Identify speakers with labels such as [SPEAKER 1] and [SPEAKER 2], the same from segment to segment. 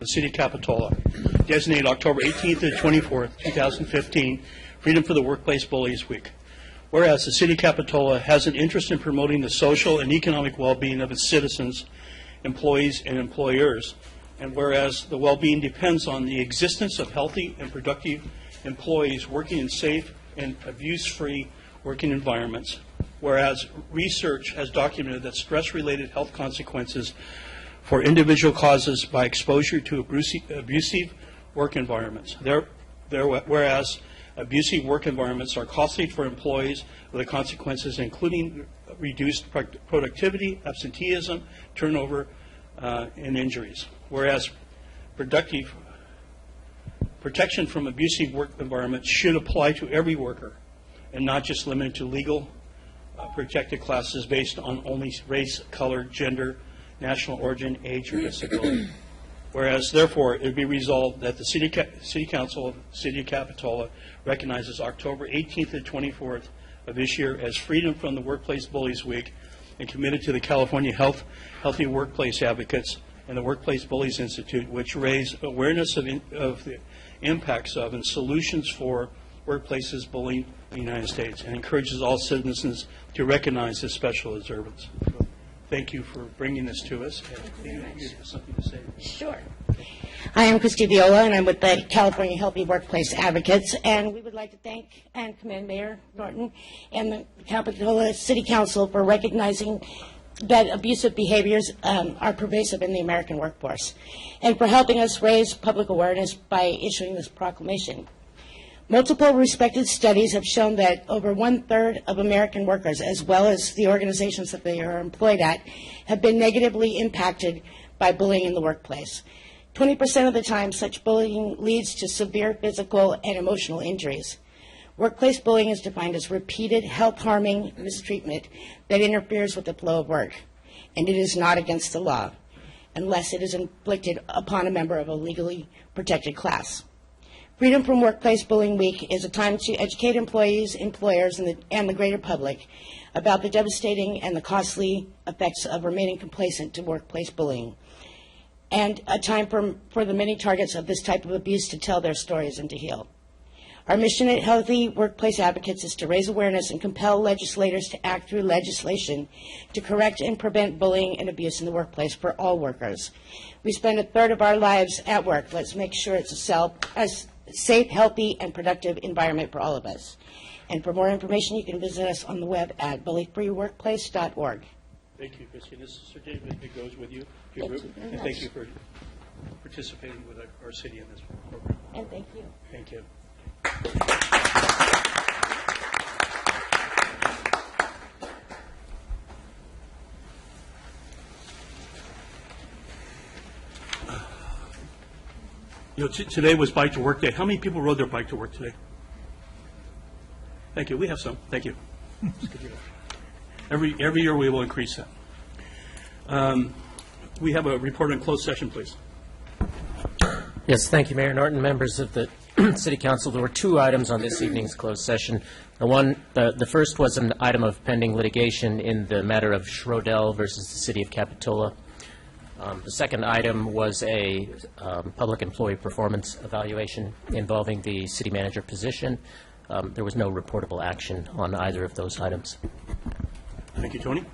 [SPEAKER 1] the City of Capitola, designated October 18th to 24th, 2015, Freedom for the Workplace Bullies Week. Whereas the City of Capitola has an interest in promoting the social and economic well-being of its citizens, employees, and employers, and whereas the well-being depends on the existence of healthy and productive employees working in safe and abuse-free working environments, whereas research has documented that stress-related health consequences for individual causes by exposure to abusive work environments. Whereas abusive work environments are costly for employees with the consequences including reduced productivity, absenteeism, turnover, and injuries. Whereas protection from abusive work environments should apply to every worker and not just limited to legal protected classes based on only race, color, gender, national origin, age, or disability. Whereas, therefore, it be resolved that the City Council of the City of Capitola recognizes October 18th and 24th of this year as Freedom from the Workplace Bullies Week and committed to the California Healthy Workplace Advocates and the Workplace Bullies Institute, which raise awareness of the impacts of and solutions for workplaces bullying in the United States, and encourages all citizens to recognize this special observance. So, thank you for bringing this to us. You have something to say?
[SPEAKER 2] Sure. Hi, I'm Christy Viola, and I'm with the California Healthy Workplace Advocates, and we would like to thank and commend Mayor Norton and the Capitola City Council for recognizing that abusive behaviors are pervasive in the American workforce, and for helping us raise public awareness by issuing this proclamation. Multiple respected studies have shown that over 1/3 of American workers, as well as the organizations that they are employed at, have been negatively impacted by bullying in the workplace. 20% of the time, such bullying leads to severe physical and emotional injuries. Workplace bullying is defined as repeated health-harming mistreatment that interferes with the flow of work, and it is not against the law unless it is inflicted upon a member of a legally protected class. Freedom from Workplace Bullying Week is a time to educate employees, employers, and the greater public about the devastating and the costly effects of remaining complacent to workplace bullying, and a time for the many targets of this type of abuse to tell their stories and to heal. Our mission at Healthy Workplace Advocates is to raise awareness and compel legislators to act through legislation to correct and prevent bullying and abuse in the workplace for all workers. We spend 1/3 of our lives at work. Let's make sure it's a safe, healthy, and productive environment for all of us. And for more information, you can visit us on the web at bullyfreeworkplace.org.
[SPEAKER 1] Thank you, Christy. This certificate that goes with you, your group, and thank you for participating with our city in this program.
[SPEAKER 2] And thank you.
[SPEAKER 1] Thank you. You know, today was Bike to Work Day. How many people rode their bike to work today? Thank you. We have some. Thank you. Every year we will increase that. We have a report on closed session, please.
[SPEAKER 3] Yes, thank you, Mayor Norton. Members of the City Council, there were 2 items on this evening's closed session. The first was an item of pending litigation in the matter of Schrodel versus the City of Capitola. The second item was a public employee performance evaluation involving the city manager position. There was no reportable action on either of those items.
[SPEAKER 1] Thank you, Tony.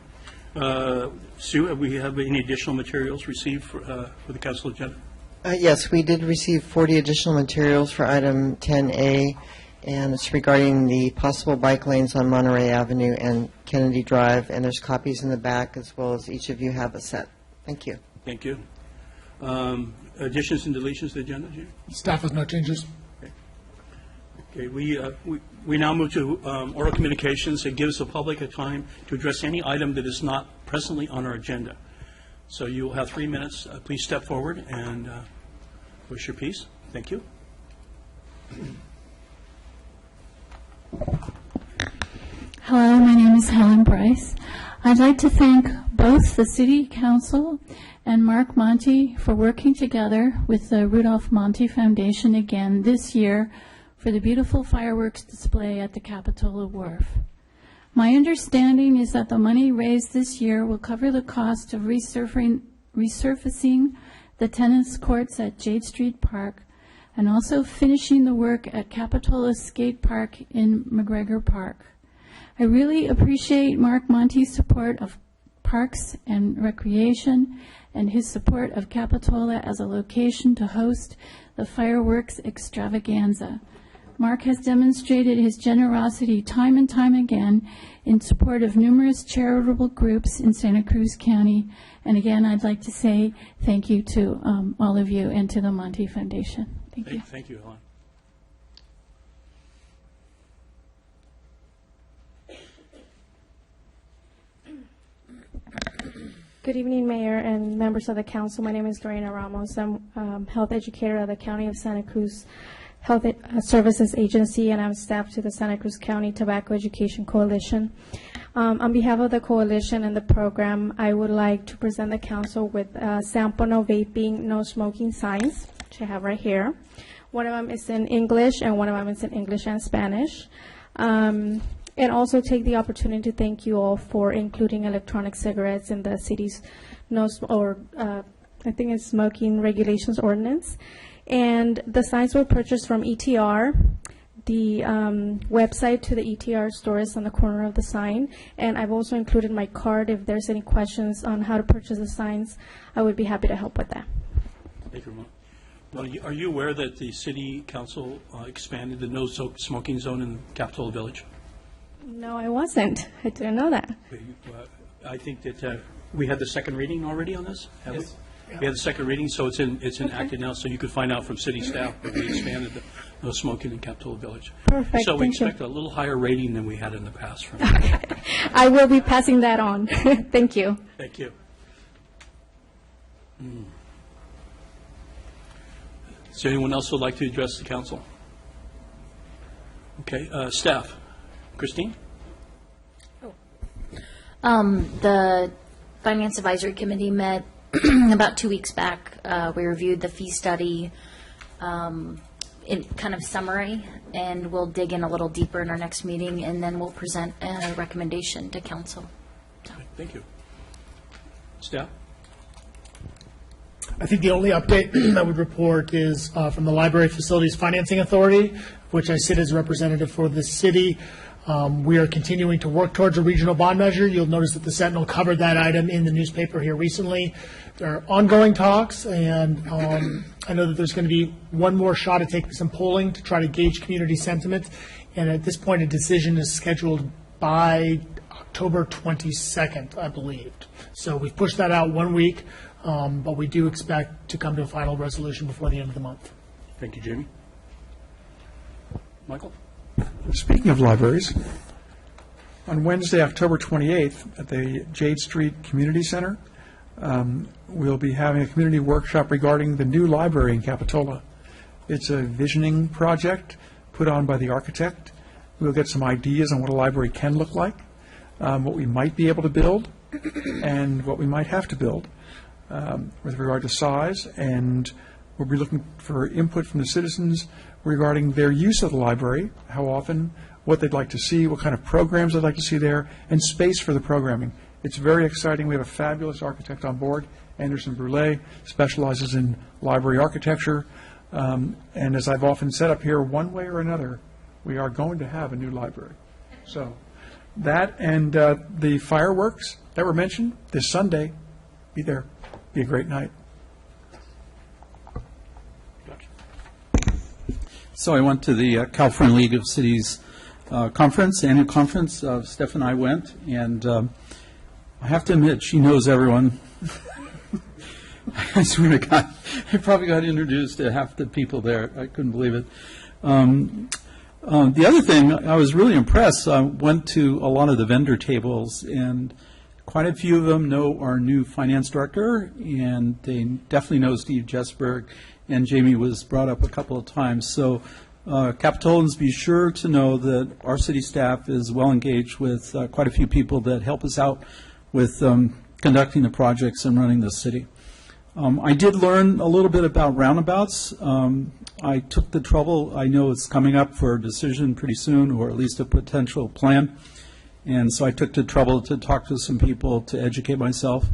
[SPEAKER 1] Sue, have we have any additional materials received for the council agenda?
[SPEAKER 4] Yes, we did receive 40 additional materials for item 10A, and it's regarding the possible bike lanes on Monterey Avenue and Kennedy Drive, and there's copies in the back as well as each of you have a set. Thank you.
[SPEAKER 1] Thank you. Additions and deletions to the agenda, Jim?
[SPEAKER 5] Staff has no changes.
[SPEAKER 1] Okay, we now move to oral communications. It gives the public a time to address any item that is not presently on our agenda. So you will have 3 minutes. Please step forward and push your piece. Thank you.
[SPEAKER 6] Hello, my name is Helen Bryce. I'd like to thank both the City Council and Mark Monty for working together with the Rudolph Monty Foundation again this year for the beautiful fireworks display at the Capitola Wharf. My understanding is that the money raised this year will cover the cost of resurfacing the tennis courts at Jade Street Park, and also finishing the work at Capitola Skate Park in McGuire Park. I really appreciate Mark Monte's support of Parks and Recreation and his support of Capitola as a location to host the fireworks extravaganza. Mark has demonstrated his generosity time and time again in support of numerous charitable groups in Santa Cruz County. And again, I'd like to say thank you to all of you and to the Monte Foundation. Thank you.
[SPEAKER 1] Thank you, Helen.
[SPEAKER 5] Good evening, Mayor and members of the council. My name is Lorena Ramos. I'm health educator at the County of Santa Cruz Health Services Agency, and I'm staff to the Santa Cruz County Tobacco Education Coalition. On behalf of the coalition and the program, I would like to present the council with sample no vaping, no smoking signs, which I have right here. One of them is in English, and one of them is in English and Spanish. And also take the opportunity to thank you all for including electronic cigarettes in the city's I think it's smoking regulations ordinance. And the signs were purchased from ETR. The website to the ETR store is on the corner of the sign. And I've also included my card. If there's any questions on how to purchase the signs, I would be happy to help with that.
[SPEAKER 1] Thank you, Ramon. Well, are you aware that the city council expanded the no smoking zone in Capitola Village?
[SPEAKER 5] No, I wasn't. I didn't know that.
[SPEAKER 1] I think that we had the second reading already on this. Have
[SPEAKER 7] Yes.
[SPEAKER 1] we had the second reading, so it's enacted now. So you could find out from city staff that we expanded the no smoking in Capitola Village.
[SPEAKER 5] Perfect.
[SPEAKER 1] So we
[SPEAKER 5] Thank you.
[SPEAKER 1] expect a little higher rating than we had in the past. From
[SPEAKER 5] I will be passing that on. Thank you.
[SPEAKER 1] Thank you. Is there anyone else who would like to address the council? Okay, staff. Christine?
[SPEAKER 8] The Finance Advisory Committee met about 2 weeks back. We reviewed the fee study in kind of summary, and we'll dig in a little deeper in our next meeting, and then we'll present a recommendation to council.
[SPEAKER 1] Thank you. Staff?
[SPEAKER 7] I think the only update that would report is from the Library Facilities Financing Authority, which I sit as a representative for the city. We are continuing to work towards a regional bond measure. You'll notice that the Sentinel covered that item in the newspaper here recently. There are ongoing talks, and I know that there's going to be one more shot at taking some polling to try to gauge community sentiment. And at this point, a decision is scheduled by October 22nd, I believe. So we've pushed that out 1 week, but we do expect to come to a final resolution before the end of the month.
[SPEAKER 1] Thank you, Jamie. Michael?
[SPEAKER 9] Speaking of libraries, on Wednesday, October 28th, at the Jade Street Community Center, we'll be having a community workshop regarding the new library in Capitola. It's a visioning project put on by the architect. We'll get some ideas on what a library can look like, what we might be able to build, and what we might have to build with regard to size. And we'll be looking for input from the citizens regarding their use of the library, how often, what they'd like to see, what kind of programs they'd like to see there, and space for the programming. It's very exciting. We have a fabulous architect on board, Anderson Brule, specializes in library architecture. And as I've often said up here, one way or another, we are going to have a new library. So that and the fireworks that were mentioned this Sunday, be there. Be a great night.
[SPEAKER 10] So I went to the California League of Cities conference, annual conference. Steph and I went, and I have to admit, she knows everyone. I swear to God, I probably got introduced to half the people there. I couldn't believe it. The other thing, I was really impressed. I went to a lot of the vendor tables, and quite a few of them know our new finance director, and they definitely know Steve Jesberg, and Jamie was brought up a couple of times. So Capitolans, be sure to know that our city staff is well engaged with quite a few people that help us out with conducting the projects and running the city. I did learn a little bit about roundabouts. I took the trouble. I know it's coming up for a decision pretty soon, or at least a potential plan. And so I took the trouble to talk to some people to educate myself.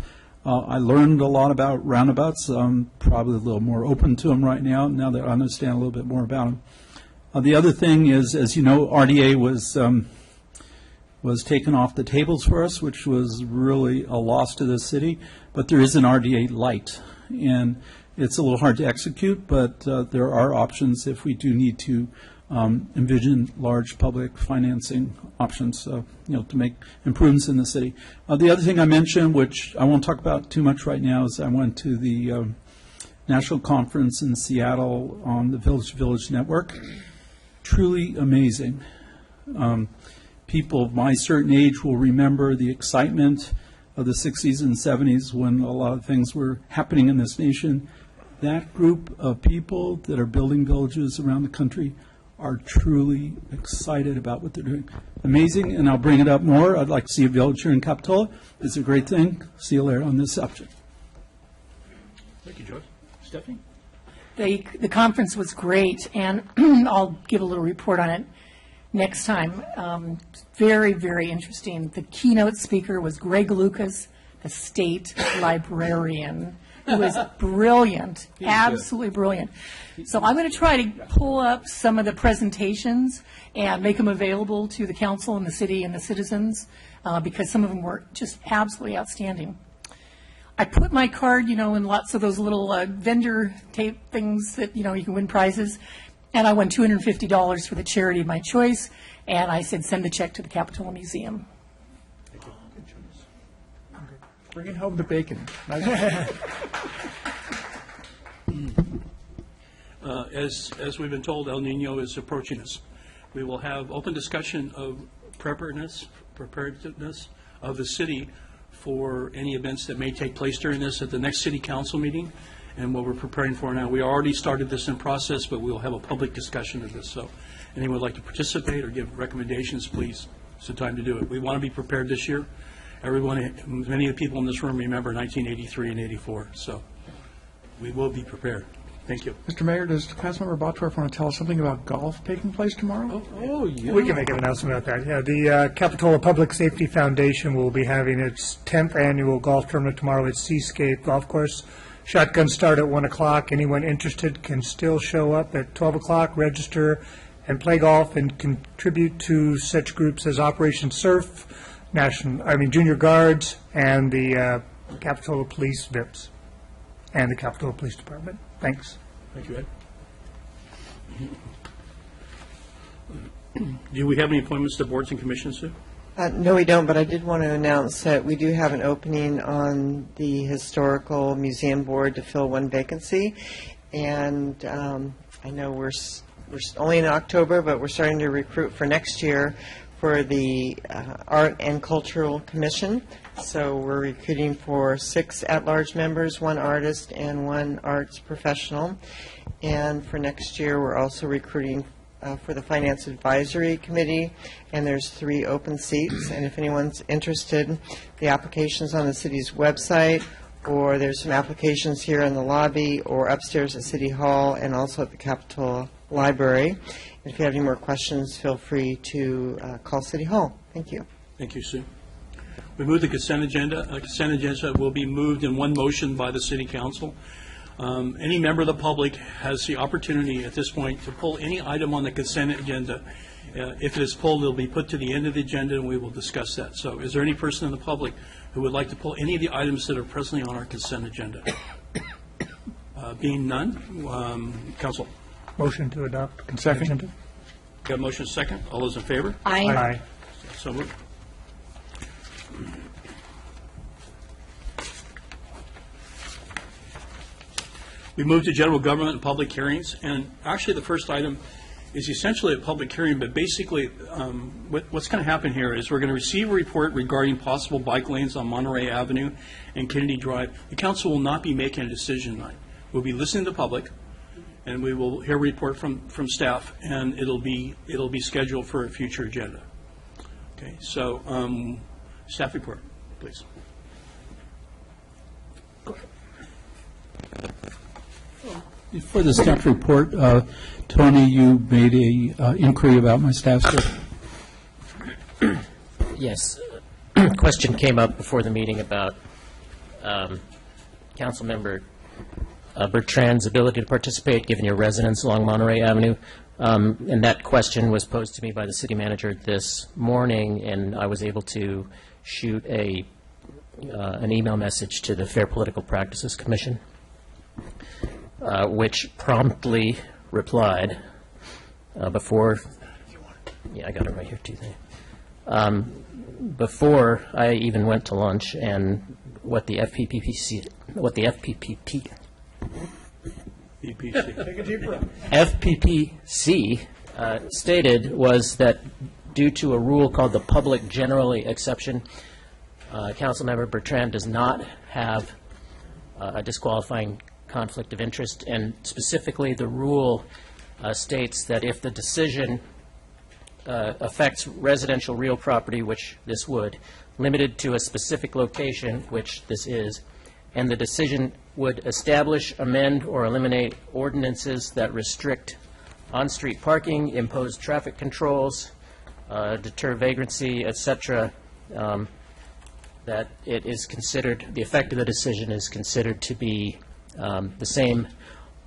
[SPEAKER 10] I learned a lot about roundabouts. I'm probably a little more open to them right now that I understand a little bit more about them. The other thing is, as you know, RDA was taken off the tables for us, which was really a loss to the city. But there is an RDA light, and it's a little hard to execute, but there are options if we do need to envision large public financing options, to make improvements in the city. The other thing I mentioned, which I won't talk about too much right now, is I went to the national conference in Seattle on the Village to Village Network. Truly amazing. People of my certain age will remember the excitement of the 60s and 70s when a lot of things were happening in this nation. That group of people that are building villages around the country are truly excited about what they're doing. Amazing, and I'll bring it up more. I'd like to see a village here in Capitola. It's a great thing. See you later on this subject.
[SPEAKER 1] Thank you, George. Stephanie?
[SPEAKER 11] The conference was great, and I'll give a little report on it next time. Very, very interesting. The keynote speaker was Greg Lucas, the state librarian, who was brilliant, absolutely brilliant. So I'm going to try to pull up some of the presentations and make them available to the council and the city and the citizens, because some of them were just absolutely outstanding. I put my card, in lots of those little vendor tape things that, you can win prizes, and I won $250 for the charity of my choice, and I said, send the check to the Capitola Museum.
[SPEAKER 9] Bringing home the bacon.
[SPEAKER 1] As we've been told, El Nino is approaching us. We will have open discussion of preparedness of the city for any events that may take place during this at the next city council meeting, and what we're preparing for now. We already started this in process, but we'll have a public discussion of this. So anyone would like to participate or give recommendations, please, it's the time to do it. We want to be prepared this year. Many of the people in this room remember 1983 and 84, so we will be prepared. Thank you.
[SPEAKER 9] Mr. Mayor, does Councilmember Bottorff want to tell us something about golf taking place tomorrow?
[SPEAKER 1] Oh, yeah.
[SPEAKER 12] We can make an announcement about that. Yeah, the Capitola Public Safety Foundation will be having its 10th annual golf tournament tomorrow at Seascape Golf Course. Shotguns start at 1 o'clock. Anyone interested can still show up at 12 o'clock, register, and play golf and contribute to such groups as Operation Surf, Junior Guards, and the Capitola Police VIPs, and the Capitola Police Department. Thanks.
[SPEAKER 1] Thank you, Ed. Do we have any appointments to boards and commissions, Sue?
[SPEAKER 4] No, we don't, but I did want to announce that we do have an opening on the Historical Museum Board to fill one vacancy. And I know we're only in October, but we're starting to recruit for next year for the Art and Cultural Commission. So we're recruiting for 6 at-large members, 1 artist and 1 arts professional. And for next year, we're also recruiting for the Finance Advisory Committee, and there's 3 open seats. And if anyone's interested, the application's on the city's website, or there's some applications here in the lobby or upstairs at City Hall and also at the Capitola Library. If you have any more questions, feel free to call City Hall. Thank you.
[SPEAKER 1] Thank you, Sue. We move the consent agenda. Consent agenda will be moved in one motion by the City Council. Any member of the public has the opportunity at this point to pull any item on the consent agenda. If it is pulled, it will be put to the end of the agenda, and we will discuss that. So is there any person in the public who would like to pull any of the items that are presently on our consent agenda? Being none, Council.
[SPEAKER 12] Motion to adopt consent agenda.
[SPEAKER 1] Got a motion second. All those in favor?
[SPEAKER 2] Aye.
[SPEAKER 12] Aye.
[SPEAKER 1] So moved. We move to general government and public hearings, and actually the first item is essentially a public hearing, but basically what's going to happen here is we're going to receive a report regarding possible bike lanes on Monterey Avenue and Kennedy Drive. The council will not be making a decision tonight. We'll be listening to the public, and we will hear a report from staff, and it'll be scheduled for a future agenda. Okay, so staff report, please. Go ahead.
[SPEAKER 10] For the staff report, Tony, you made a inquiry about my staff, sir.
[SPEAKER 3] Yes. Question came up before the meeting about Councilmember Bertrand's ability to participate, given your residence along Monterey Avenue. And that question was posed to me by the city manager this morning, and I was able to shoot an email message to the Fair Political Practices Commission, which promptly replied before, yeah, I got it right here too. Before I even went to lunch, and what the FPPC stated was that due to a rule called the public generally exception, Councilmember Bertrand does not have a disqualifying conflict of interest, and specifically the rule states that if the decision affects residential real property, which this would, limited to a specific location, which this is, and the decision would establish, amend, or eliminate ordinances that restrict on-street parking, impose traffic controls, deter vagrancy, etc., that it is considered, the effect of the decision is considered to be the same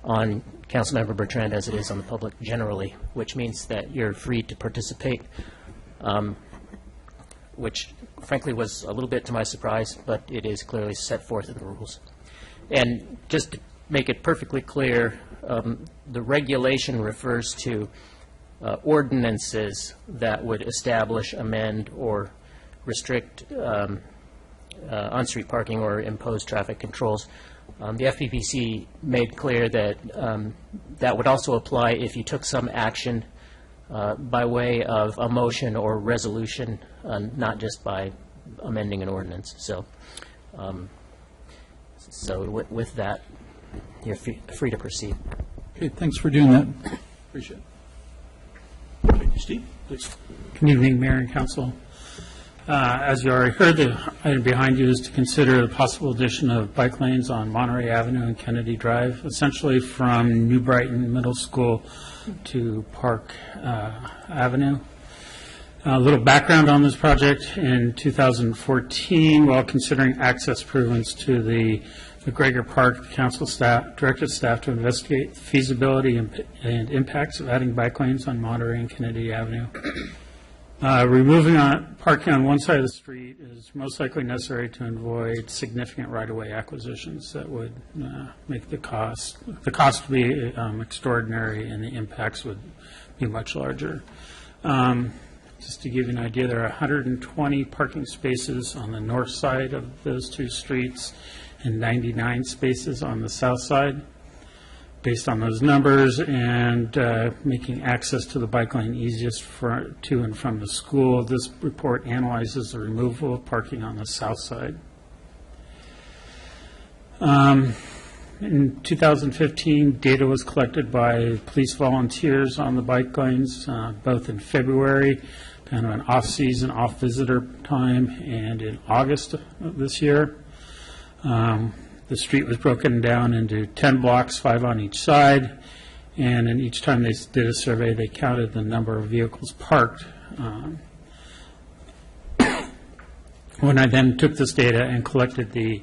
[SPEAKER 3] on Councilmember Bertrand as it is on the public generally, which means that you're free to participate, which frankly was a little bit to my surprise, but it is clearly set forth in the rules. And just to make it perfectly clear, the regulation refers to ordinances that would establish, amend, or restrict on-street parking or impose traffic controls. The FPPC made clear that that would also apply if you took some action by way of a motion or resolution, not just by amending an ordinance. So, with that, you're free to proceed.
[SPEAKER 10] Okay, thanks for doing that. Appreciate it.
[SPEAKER 1] Okay, Steve, please.
[SPEAKER 13] Good evening, Mayor and Council. As you already heard, the item behind you is to consider the possible addition of bike lanes on Monterey Avenue and Kennedy Drive, essentially from New Brighton Middle School to Park Avenue. A little background on this project. In 2014, while considering access improvements to the McGuire Park, the council directed staff to investigate the feasibility and impacts of adding bike lanes on Monterey and Kennedy Avenue. Removing parking on one side of the street is most likely necessary to avoid significant right-of-way acquisitions that would make the cost would be extraordinary, and the impacts would be much larger. Just to give you an idea, there are 120 parking spaces on the north side of those two streets and 99 spaces on the south side. Based on those numbers and making access to the bike lane easiest to and from the school, this report analyzes the removal of parking on the south side. In 2015, data was collected by police volunteers on the bike lanes, both in February, kind of an off-season, off-visitor time, and in August of this year. The street was broken down into 10 blocks, 5 on each side, and in each time they did a survey, they counted the number of vehicles parked. When I then took this data and collected the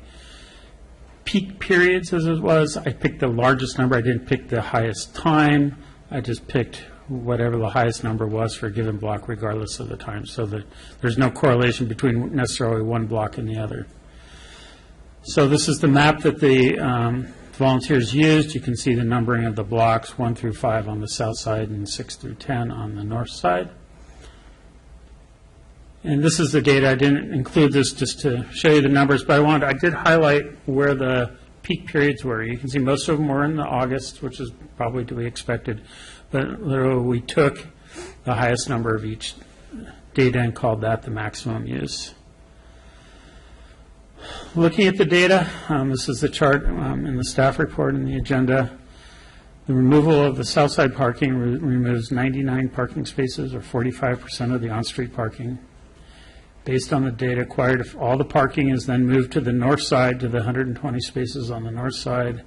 [SPEAKER 13] peak periods as it was, I picked the largest number. I didn't pick the highest time. I just picked whatever the highest number was for a given block, regardless of the time, so that there's no correlation between necessarily one block and the other. So this is the map that the volunteers used. You can see the numbering of the blocks, 1 through 5 on the south side and 6 through 10 on the north side. And this is the data. I didn't include this just to show you the numbers, but I did highlight where the peak periods were. You can see most of them were in the August, which is probably to be expected, but literally we took the highest number of each data and called that the maximum use. Looking at the data, this is the chart in the staff report in the agenda. The removal of the south side parking removes 99 parking spaces, or 45% of the on-street parking. Based on the data acquired, if all the parking is then moved to the north side, to the 120 spaces on the north side,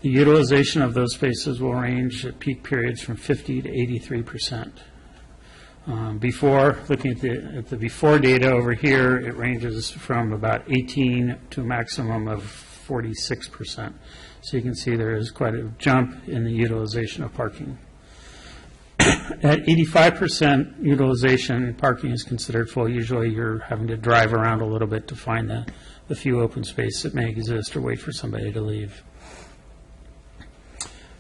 [SPEAKER 13] the utilization of those spaces will range at peak periods from 50 to 83%. Looking at the before data over here, it ranges from about 18 to a maximum of 46%. So you can see there is quite a jump in the utilization of parking. At 85% utilization, parking is considered full. Usually you're having to drive around a little bit to find the few open space that may exist or wait for somebody to leave.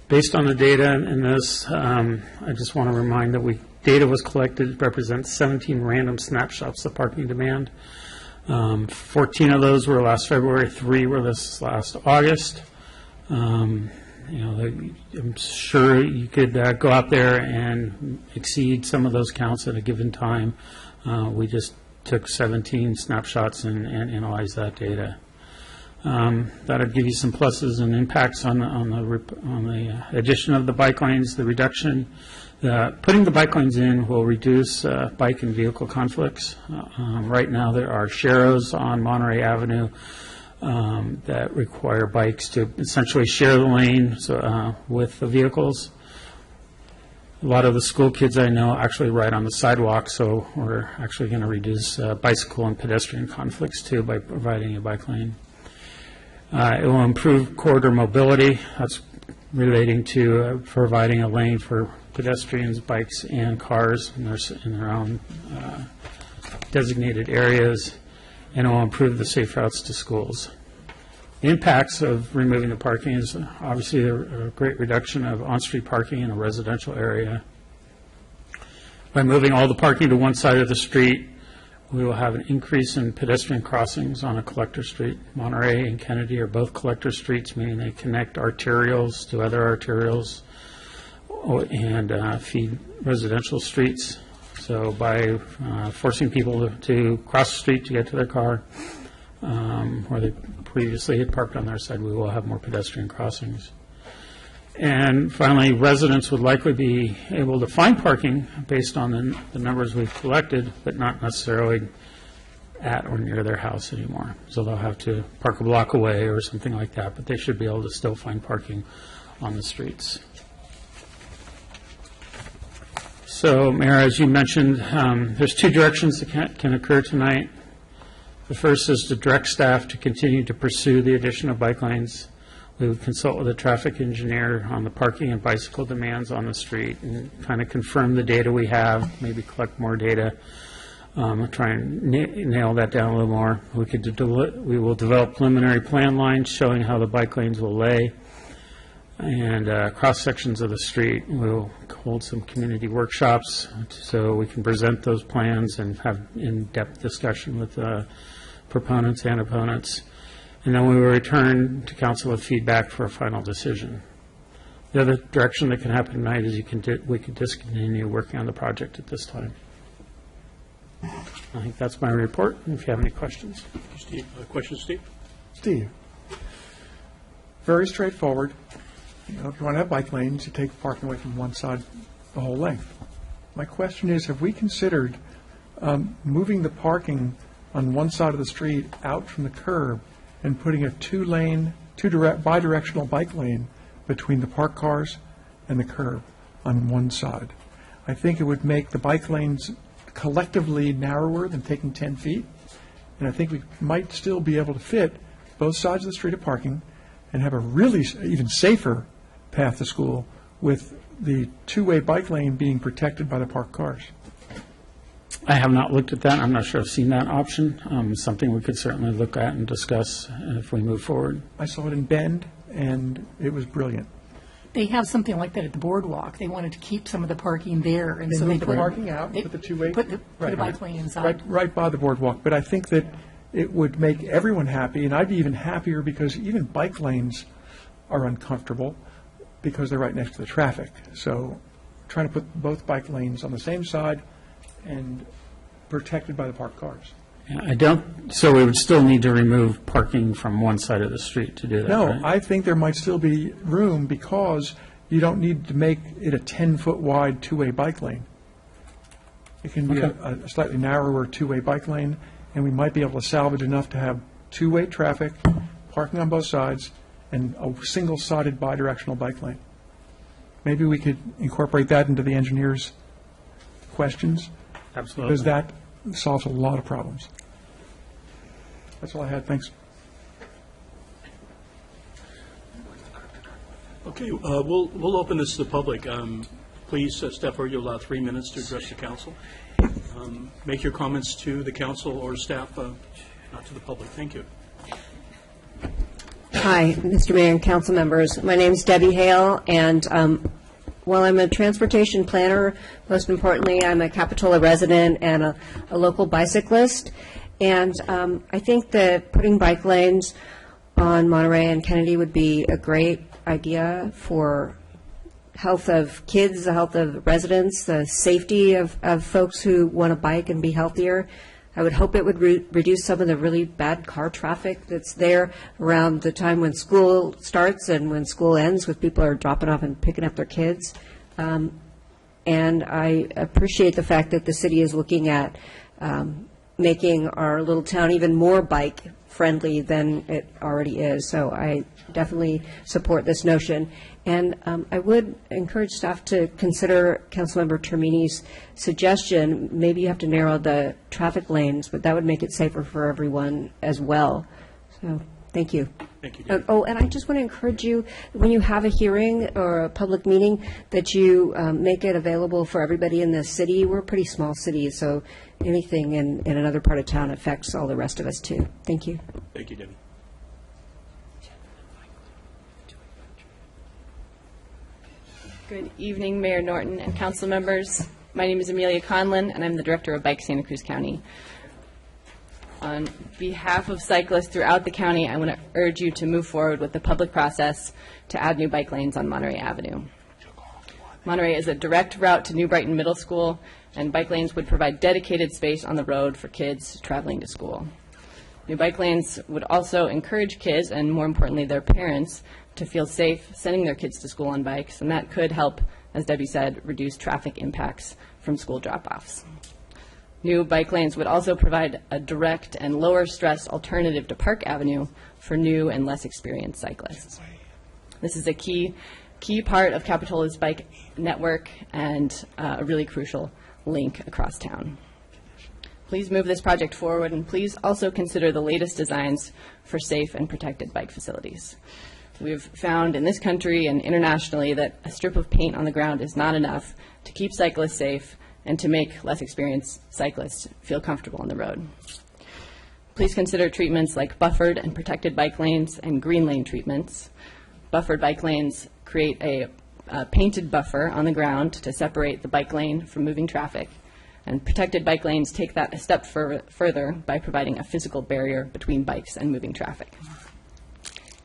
[SPEAKER 13] Based on the data in this, I just want to remind that data was collected, represents 17 random snapshots of parking demand. 14 of those were last February, 3 were this last August. I'm sure you could go out there and exceed some of those counts at a given time. We just took 17 snapshots and analyzed that data. That'll give you some pluses and impacts on the addition of the bike lanes, the reduction. Putting the bike lanes in will reduce bike and vehicle conflicts. Right now there are sharrows on Monterey Avenue that require bikes to essentially share the lane with the vehicles. A lot of the school kids I know actually ride on the sidewalk, so we're actually going to reduce bicycle and pedestrian conflicts too by providing a bike lane. It will improve corridor mobility. That's relating to providing a lane for pedestrians, bikes, and cars in their own designated areas, and it will improve the safe routes to schools. The impacts of removing the parking is obviously a great reduction of on-street parking in a residential area. By moving all the parking to one side of the street, we will have an increase in pedestrian crossings on a collector street. Monterey and Kennedy are both collector streets, meaning they connect arterials to other arterials and feed residential streets. So by forcing people to cross the street to get to their car, where they previously had parked on their side, we will have more pedestrian crossings. And finally, residents would likely be able to find parking based on the numbers we've collected, but not necessarily at or near their house anymore. So they'll have to park a block away or something like that, but they should be able to still find parking on the streets. So, Mayor, as you mentioned, there's two directions that can occur tonight. The first is to direct staff to continue to pursue the addition of bike lanes. We would consult with a traffic engineer on the parking and bicycle demands on the street and kind of confirm the data we have, maybe collect more data, try and nail that down a little more. We will develop preliminary plan lines showing how the bike lanes will lay, and cross sections of the street. We'll hold some community workshops so we can present those plans and have in-depth discussion with proponents and opponents. And then we will return to council with feedback for a final decision. The other direction that can happen tonight is we can discontinue working on the project at this time. I think that's my report. If you have any questions.
[SPEAKER 1] Steve, questions, Steve?
[SPEAKER 9] Steve, very straightforward. If you want to have bike lanes, you take parking away from one side the whole length. My question is, have we considered moving the parking on one side of the street out from the curb and putting a bi-directional bike lane between the parked cars and the curb on one side? I think it would make the bike lanes collectively narrower than taking 10 feet, and I think we might still be able to fit both sides of the street of parking and have a really even safer path to school with the two-way bike lane being protected by the parked cars.
[SPEAKER 13] I have not looked at that. I'm not sure I've seen that option. Something we could certainly look at and discuss if we move forward.
[SPEAKER 9] I saw it in Bend, and it was brilliant.
[SPEAKER 11] They have something like that at the boardwalk. They wanted to keep some of the parking there, and
[SPEAKER 9] They
[SPEAKER 11] so
[SPEAKER 9] moved
[SPEAKER 11] they
[SPEAKER 9] the parking out, put the two-way...
[SPEAKER 11] put the bike lane inside.
[SPEAKER 9] Right by the boardwalk. But I think that it would make everyone happy, and I'd be even happier because even bike lanes are uncomfortable because they're right next to the traffic. So trying to put both bike lanes on the same side and protected by the parked cars.
[SPEAKER 13] Yeah, so we would still need to remove parking from one side of the street to do that,
[SPEAKER 9] No,
[SPEAKER 13] right?
[SPEAKER 9] I think there might still be room because you don't need to make it a 10-foot wide two-way bike lane. It can be a slightly narrower two-way bike lane, and we might be able to salvage enough to have two-way traffic, parking on both sides, and a single-sided bidirectional bike lane. Maybe we could incorporate that into the engineer's questions,
[SPEAKER 13] Absolutely.
[SPEAKER 9] because that solves a lot of problems. That's all I had. Thanks.
[SPEAKER 1] Okay, we'll open this to the public. Please step forward. You're allowed 3 minutes to address the council. Make your comments to the council or staff, not to the public. Thank you.
[SPEAKER 14] Hi, Mr. Mayor and council members. My name is Debbie Hale, and while I'm a transportation planner, most importantly, I'm a Capitola resident and a local bicyclist. And I think that putting bike lanes on Monterey and Kennedy would be a great idea for health of kids, the health of residents, the safety of folks who want to bike and be healthier. I would hope it would reduce some of the really bad car traffic that's there around the time when school starts and when school ends, with people are dropping off and picking up their kids. And I appreciate the fact that the city is looking at making our little town even more bike friendly than it already is. So I definitely support this notion. And I would encourage staff to consider Councilmember Termini's suggestion. Maybe you have to narrow the traffic lanes, but that would make it safer for everyone as well. So thank you.
[SPEAKER 1] Thank you, David.
[SPEAKER 14] And I just want to encourage you, when you have a hearing or a public meeting, that you make it available for everybody in the city. We're a pretty small city, so anything in another part of town affects all the rest of us too. Thank you.
[SPEAKER 1] Thank you, Debbie.
[SPEAKER 15] Good evening, Mayor Norton and council members. My name is Amelia Conlon, and I'm the Director of Bike Santa Cruz County. On behalf of cyclists throughout the county, I want to urge you to move forward with the public process to add new bike lanes on Monterey Avenue. Monterey is a direct route to New Brighton Middle School, and bike lanes would provide dedicated space on the road for kids traveling to school. New bike lanes would also encourage kids, and more importantly their parents, to feel safe sending their kids to school on bikes, and that could help, as Debbie said, reduce traffic impacts from school drop-offs. New bike lanes would also provide a direct and lower stress alternative to Park Avenue for new and less experienced cyclists. This is a key part of Capitola's bike network and a really crucial link across town. Please move this project forward, and please also consider the latest designs for safe and protected bike facilities. We've found in this country and internationally that a strip of paint on the ground is not enough to keep cyclists safe and to make less experienced cyclists feel comfortable on the road. Please consider treatments like buffered and protected bike lanes and green lane treatments. Buffered bike lanes create a painted buffer on the ground to separate the bike lane from moving traffic, and protected bike lanes take that a step further by providing a physical barrier between bikes and moving traffic.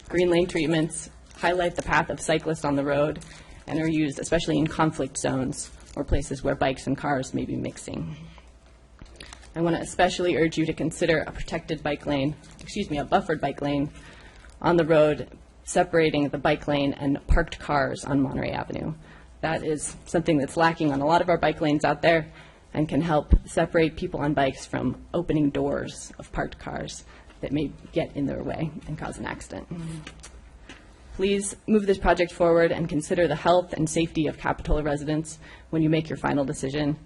[SPEAKER 15] Green lane treatments highlight the path of cyclists on the road and are used especially in conflict zones or places where bikes and cars may be mixing. I want to especially urge you to consider a buffered bike lane on the road separating the bike lane and parked cars on Monterey Avenue. That is something that's lacking on a lot of our bike lanes out there and can help separate people on bikes from opening doors of parked cars that may get in their way and cause an accident. Please move this project forward and consider the health and safety of Capitola residents when you make your final decision.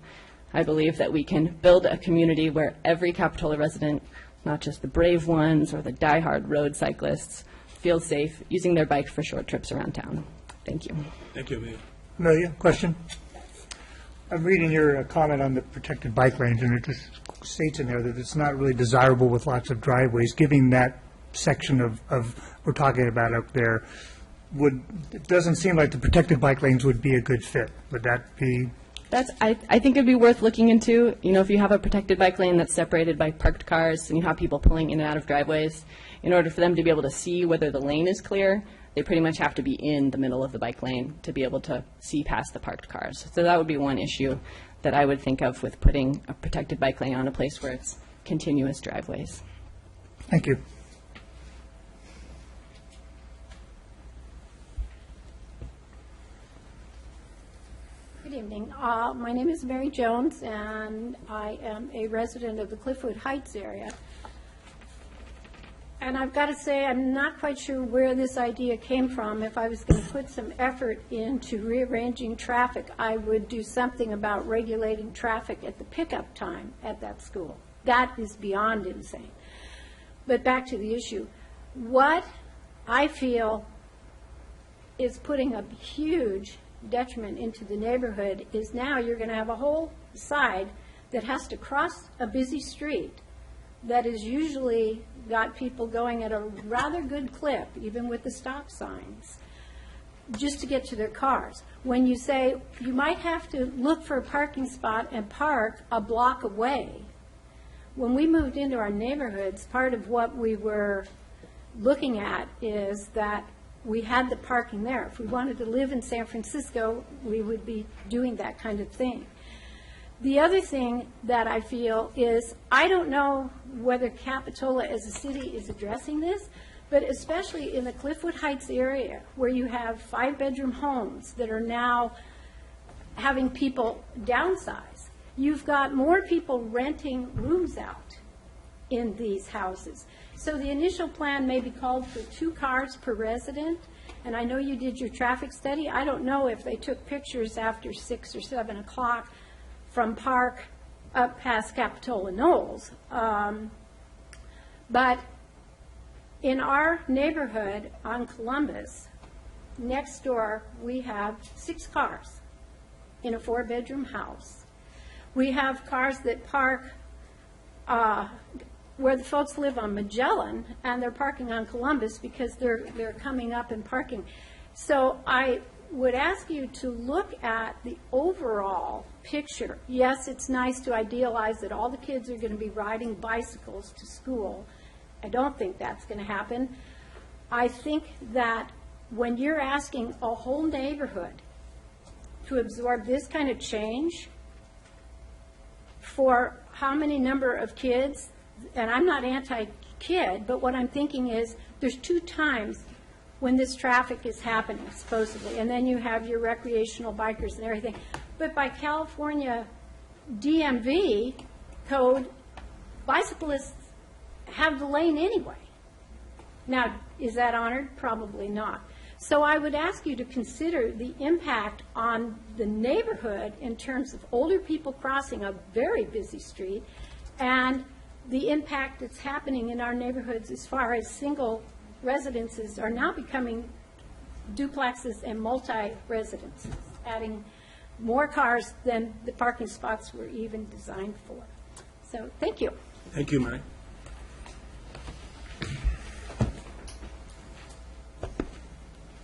[SPEAKER 15] I believe that we can build a community where every Capitola resident, not just the brave ones or the diehard road cyclists, feel safe using their bike for short trips around town. Thank you.
[SPEAKER 1] Thank you, Amelia.
[SPEAKER 12] Amelia, question? I'm reading your comment on the protected bike lanes, and it just states in there that it's not really desirable with lots of driveways. Giving that section of we're talking about up there, it doesn't seem like the protected bike lanes would be a good fit. Would that be?
[SPEAKER 15] I think it'd be worth looking into. You know, if you have a protected bike lane that's separated by parked cars and you have people pulling in and out of driveways, in order for them to be able to see whether the lane is clear, they pretty much have to be in the middle of the bike lane to be able to see past the parked cars. So that would be one issue that I would think of with putting a protected bike lane on a place where it's continuous driveways.
[SPEAKER 12] Thank you.
[SPEAKER 16] Good evening. My name is Mary Jones, and I am a resident of the Cliffwood Heights area. And I've got to say, I'm not quite sure where this idea came from. If I was going to put some effort into rearranging traffic, I would do something about regulating traffic at the pickup time at that school. That is beyond insane. But back to the issue. What I feel is putting a huge detriment into the neighborhood is now you're going to have a whole side that has to cross a busy street that is usually got people going at a rather good clip, even with the stop signs, just to get to their cars. When you say you might have to look for a parking spot and park a block away, when we moved into our neighborhoods, part of what we were looking at is that we had the parking there. If we wanted to live in San Francisco, we would be doing that kind of thing. The other thing that I feel is, I don't know whether Capitola as a city is addressing this, but especially in the Cliffwood Heights area, where you have 5-bedroom homes that are now having people downsize. You've got more people renting rooms out in these houses. So the initial plan may be called for 2 cars per resident, and I know you did your traffic study. I don't know if they took pictures after 6 or 7 o'clock from Park up past Capitola Knolls. But in our neighborhood on Columbus, next door, we have 6 cars in a 4-bedroom house. We have cars that park where the folks live on Magellan, and they're parking on Columbus because they're coming up and parking. So I would ask you to look at the overall picture. Yes, it's nice to idealize that all the kids are going to be riding bicycles to school. I don't think that's going to happen. I think that when you're asking a whole neighborhood to absorb this kind of change for how many number of kids, and I'm not anti-kid, but what I'm thinking is there's 2 times when this traffic is happening, supposedly, and then you have your recreational bikers and everything. But by California DMV code, bicyclists have the lane anyway. Now, is that honored? Probably not. So I would ask you to consider the impact on the neighborhood in terms of older people crossing a very busy street, and the impact that's happening in our neighborhoods as far as single residences are now becoming duplexes and multi-residences, adding more cars than the parking spots were even designed for. So, thank you.
[SPEAKER 1] Thank you, Mary.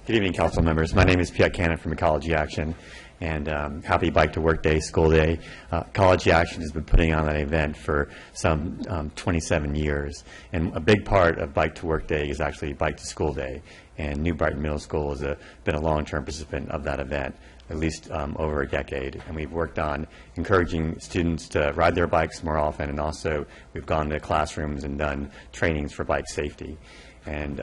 [SPEAKER 17] Good evening, council members. My name is McKenna from Ecology Action, and happy Bike to Work Day, School Day. Ecology Action has been putting on that event for some 27 years, and a big part of Bike to Work Day is actually Bike to School Day, and New Brighton Middle School has been a long-term participant of that event, at least over a decade, and we've worked on encouraging students to ride their bikes more often, and also we've gone to classrooms and done trainings for bike safety. And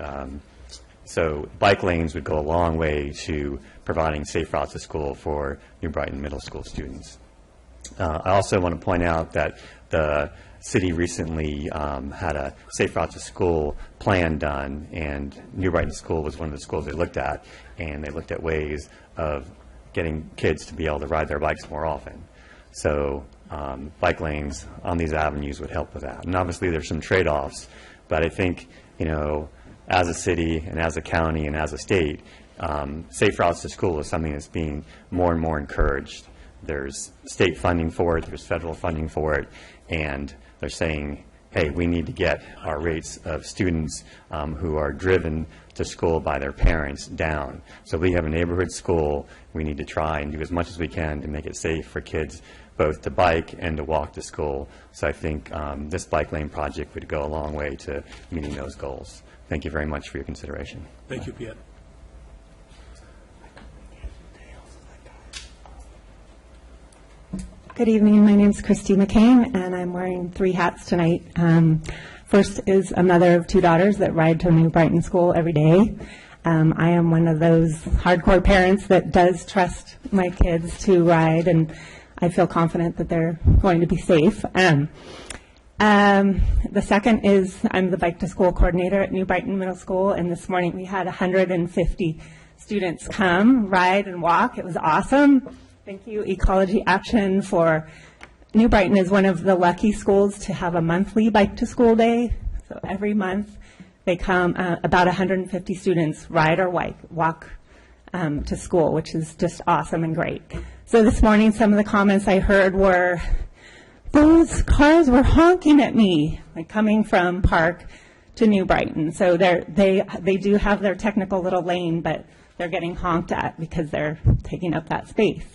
[SPEAKER 17] so bike lanes would go a long way to providing safe routes to school for New Brighton Middle School students. I also want to point out that the city recently had a safe routes to school plan done, and New Brighton School was one of the schools they looked at, and they looked at ways of getting kids to be able to ride their bikes more often. So bike lanes on these avenues would help with that. And obviously there's some trade-offs, but I think, you know, as a city and as a county and as a state, safe routes to school is something that's being more and more encouraged. There's state funding for it, there's federal funding for it, and they're saying, hey, we need to get our rates of students who are driven to school by their parents down. So we have a neighborhood school. We need to try and do as much as we can to make it safe for kids both to bike and to walk to school. So I think this bike lane project would go a long way to meeting those goals. Thank you very much for your consideration.
[SPEAKER 1] Thank you, Piet.
[SPEAKER 18] Good evening. My name is Christy McCain, and I'm wearing 3 hats tonight. First is a mother of 2 daughters that ride to New Brighton School every day. I am one of those hardcore parents that does trust my kids to ride, and I feel confident that they're going to be safe. The second is I'm the Bike to School coordinator at New Brighton Middle School, and this morning we had 150 students come, ride, and walk. It was awesome. Thank you, Ecology Action, for New Brighton is one of the lucky schools to have a monthly Bike to School day. So every month they come, about 150 students ride or walk to school, which is just awesome and great. So this morning some of the comments I heard were, those cars were honking at me, like coming from Park to New Brighton. So they do have their technical little lane, but they're getting honked at because they're taking up that space.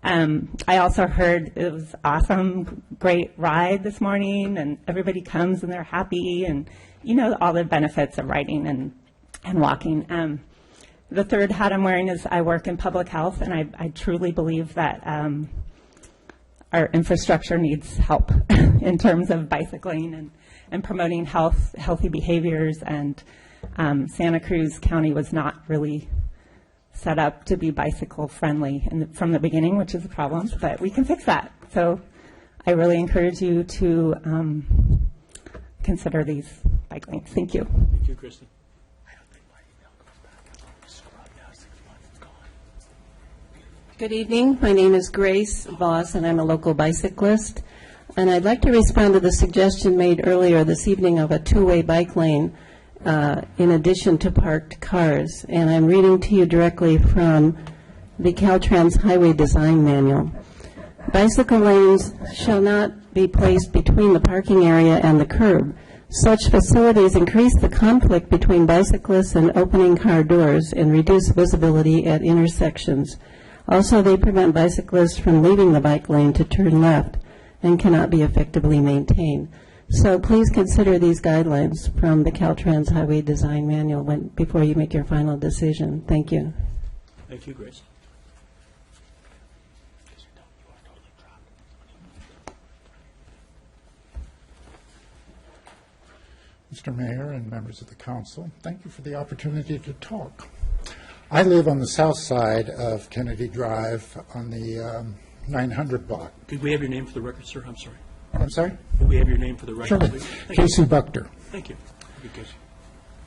[SPEAKER 18] I also heard it was awesome, great ride this morning, and everybody comes and they're happy, and you know all the benefits of riding and walking. The third hat I'm wearing is I work in public health, and I truly believe that our infrastructure needs help in terms of bicycling and promoting healthy behaviors, and Santa Cruz County was not really set up to be bicycle friendly from the beginning, which is a problem, but we can fix that. So I really encourage you to consider these bike lanes. Thank you.
[SPEAKER 1] Thank you, Kristen.
[SPEAKER 19] Good evening. My name is Grace Voss, and I'm a local bicyclist. And I'd like to respond to the suggestion made earlier this evening of a two-way bike lane in addition to parked cars. And I'm reading to you directly from the Caltrans Highway Design Manual. Bicycle lanes shall not be placed between the parking area and the curb. Such facilities increase the conflict between bicyclists and opening car doors and reduce visibility at intersections. Also, they prevent bicyclists from leaving the bike lane to turn left and cannot be effectively maintained. So please consider these guidelines from the Caltrans Highway Design Manual before you make your final decision. Thank you.
[SPEAKER 1] Thank you, Grace.
[SPEAKER 20] Mr. Mayor and members of the council, thank you for the opportunity to talk. I live on the south side of Kennedy Drive on the 900 block.
[SPEAKER 1] Could we have your name for the record, sir? I'm sorry.
[SPEAKER 20] I'm sorry?
[SPEAKER 1] Could we have your name for the record,
[SPEAKER 20] Sure.
[SPEAKER 1] please?
[SPEAKER 20] Casey Buchert.
[SPEAKER 1] Thank you. Thank you, Casey.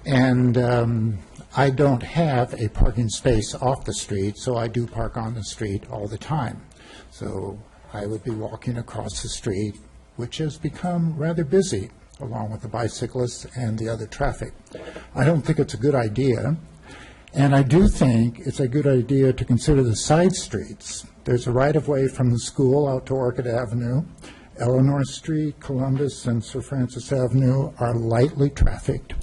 [SPEAKER 20] And I don't have a parking space off the street, so I do park on the street all the time. So I would be walking across the street, which has become rather busy, along with the bicyclists and the other traffic. I don't think it's a good idea. And I do think it's a good idea to consider the side streets. There's a right-of-way from the school out to Orchid Avenue. Eleanor Street, Columbus, and Sir Francis Avenue are lightly trafficked.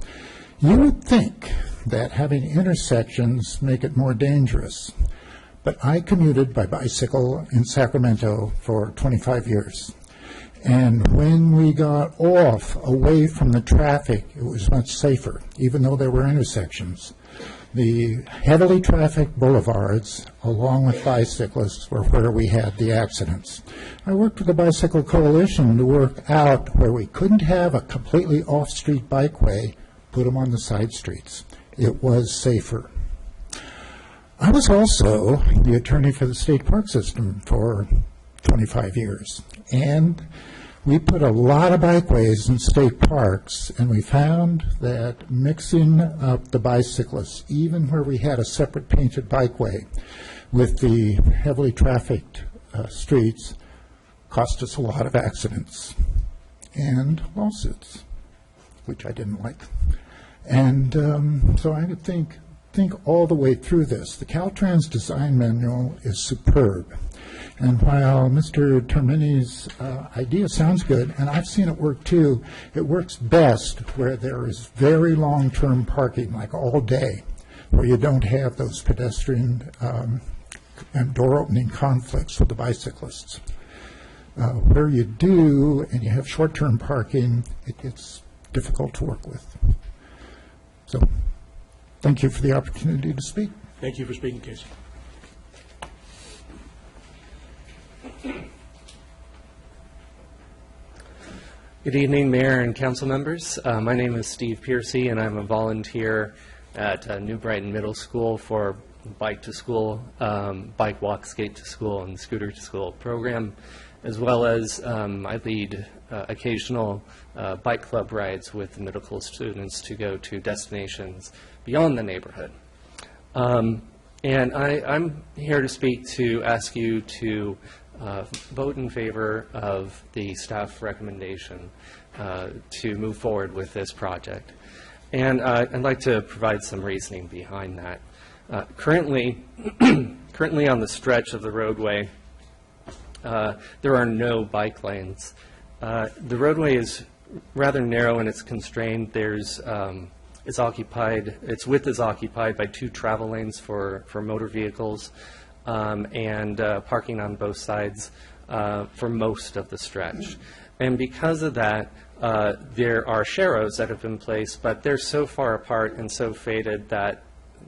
[SPEAKER 20] You would think that having intersections make it more dangerous. But I commuted by bicycle in Sacramento for 25 years. And when we got off away from the traffic, it was much safer, even though there were intersections. The heavily trafficked boulevards, along with bicyclists, were where we had the accidents. I worked with the Bicycle Coalition to work out where we couldn't have a completely off-street bikeway, put them on the side streets. It was safer. I was also the attorney for the state park system for 25 years, and we put a lot of bikeways in state parks, and we found that mixing up the bicyclists, even where we had a separate painted bikeway, with the heavily trafficked streets, cost us a lot of accidents and lawsuits, which I didn't like. And so I would think all the way through this. The Caltrans Design Manual is superb. And while Mr. Termini's idea sounds good, and I've seen it work too, it works best where there is very long-term parking, like all day, where you don't have those pedestrian and door-opening conflicts with the bicyclists. Where you do, and you have short-term parking, it gets difficult to work with. So, thank you for the opportunity to speak.
[SPEAKER 1] Thank you for speaking, Casey.
[SPEAKER 21] Good evening, Mayor and council members. My name is Steve Pearcy, and I'm a volunteer at New Brighton Middle School for Bike to School, Bike Walk Skate to School, and Scooter to School program. as well as I lead occasional bike club rides with the middle school students to go to destinations beyond the neighborhood. And I'm here to speak to ask you to vote in favor of the staff recommendation to move forward with this project. And I'd like to provide some reasoning behind that. Currently on the stretch of the roadway, there are no bike lanes. The roadway is rather narrow and it's constrained. Its width is occupied by 2 travel lanes for motor vehicles and parking on both sides for most of the stretch. And because of that, there are sharrows that have been placed, but they're so far apart and so faded that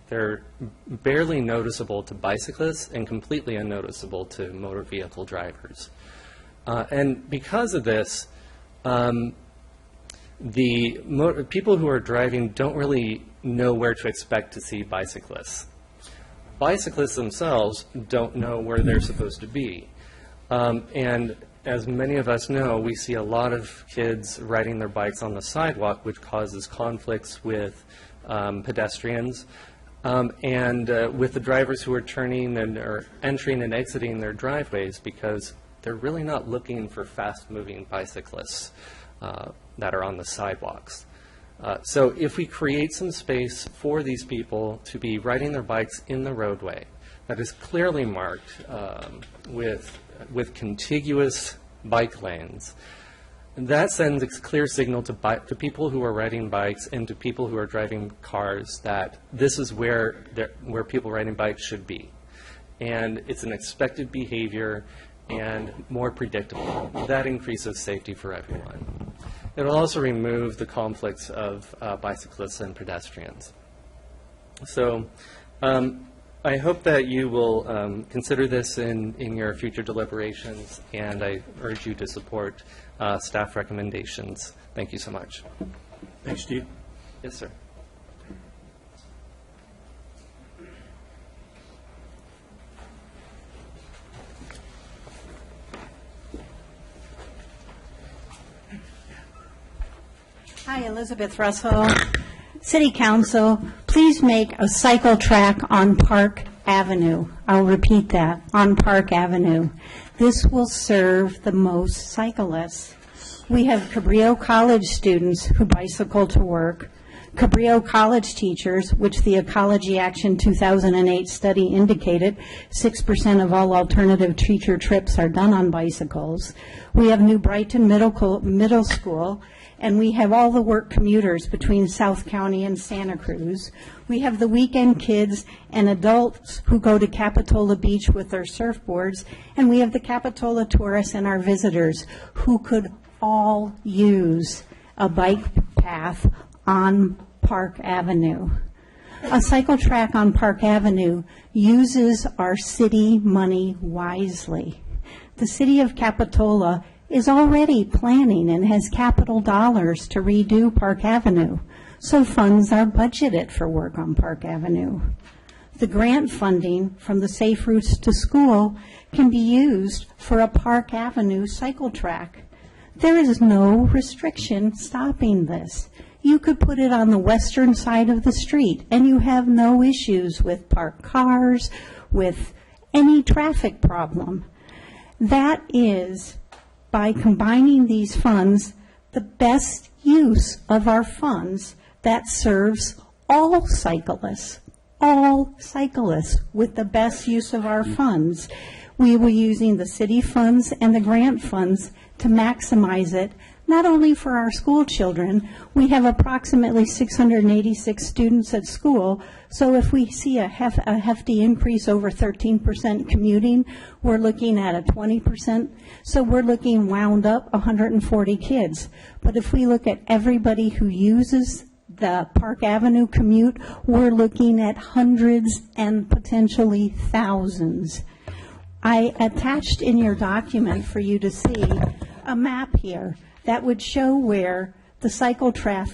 [SPEAKER 21] they're barely noticeable to bicyclists and completely unnoticeable to motor vehicle drivers. And because of this, people who are driving don't really know where to expect to see bicyclists. Bicyclists themselves don't know where they're supposed to be. And as many of us know, we see a lot of kids riding their bikes on the sidewalk, which causes conflicts with pedestrians and with the drivers who are turning and or entering and exiting their driveways, because they're really not looking for fast-moving bicyclists that are on the sidewalks. So if we create some space for these people to be riding their bikes in the roadway that is clearly marked with contiguous bike lanes, that sends a clear signal to people who are riding bikes and to people who are driving cars that this is where people riding bikes should be. And it's an expected behavior and more predictable. That increases safety for everyone. It will also remove the conflicts of bicyclists and pedestrians. So I hope that you will consider this in your future deliberations, and I urge you to support staff recommendations. Thank you so much.
[SPEAKER 1] Thanks, Steve.
[SPEAKER 21] Yes, sir.
[SPEAKER 16] Hi, Elizabeth Russell. City Council, please make a cycle track on Park Avenue. I'll repeat that, on Park Avenue. This will serve the most cyclists. We have Cabrillo College students who bicycle to work, Cabrillo College teachers, which the Ecology Action 2008 study indicated 6% of all alternative teacher trips are done on bicycles. We have New Brighton Middle School, and we have all the work commuters between South County and Santa Cruz. We have the weekend kids and adults who go to Capitola Beach with their surfboards, and we have the Capitola tourists and our visitors who could all use a bike path on Park Avenue. A cycle track on Park Avenue uses our city money wisely. The city of Capitola is already planning and has capital dollars to redo Park Avenue, so funds are budgeted for work on Park Avenue. The grant funding from the Safe Routes to School can be used for a Park Avenue cycle track. There is no restriction stopping this. You could put it on the western side of the street and you have no issues with parked cars, with any traffic problem. That is, by combining these funds, the best use of our funds that serves all cyclists with the best use of our funds. We will be using the city funds and the grant funds to maximize it, not only for our school children. We have approximately 686 students at school, so if we see a hefty increase over 13% commuting, we're looking at a 20%. So we're looking wound up 140 kids. But if we look at everybody who uses the Park Avenue commute, we're looking at hundreds and potentially thousands. I attached in your document for you to see a map here that would show where the cycle track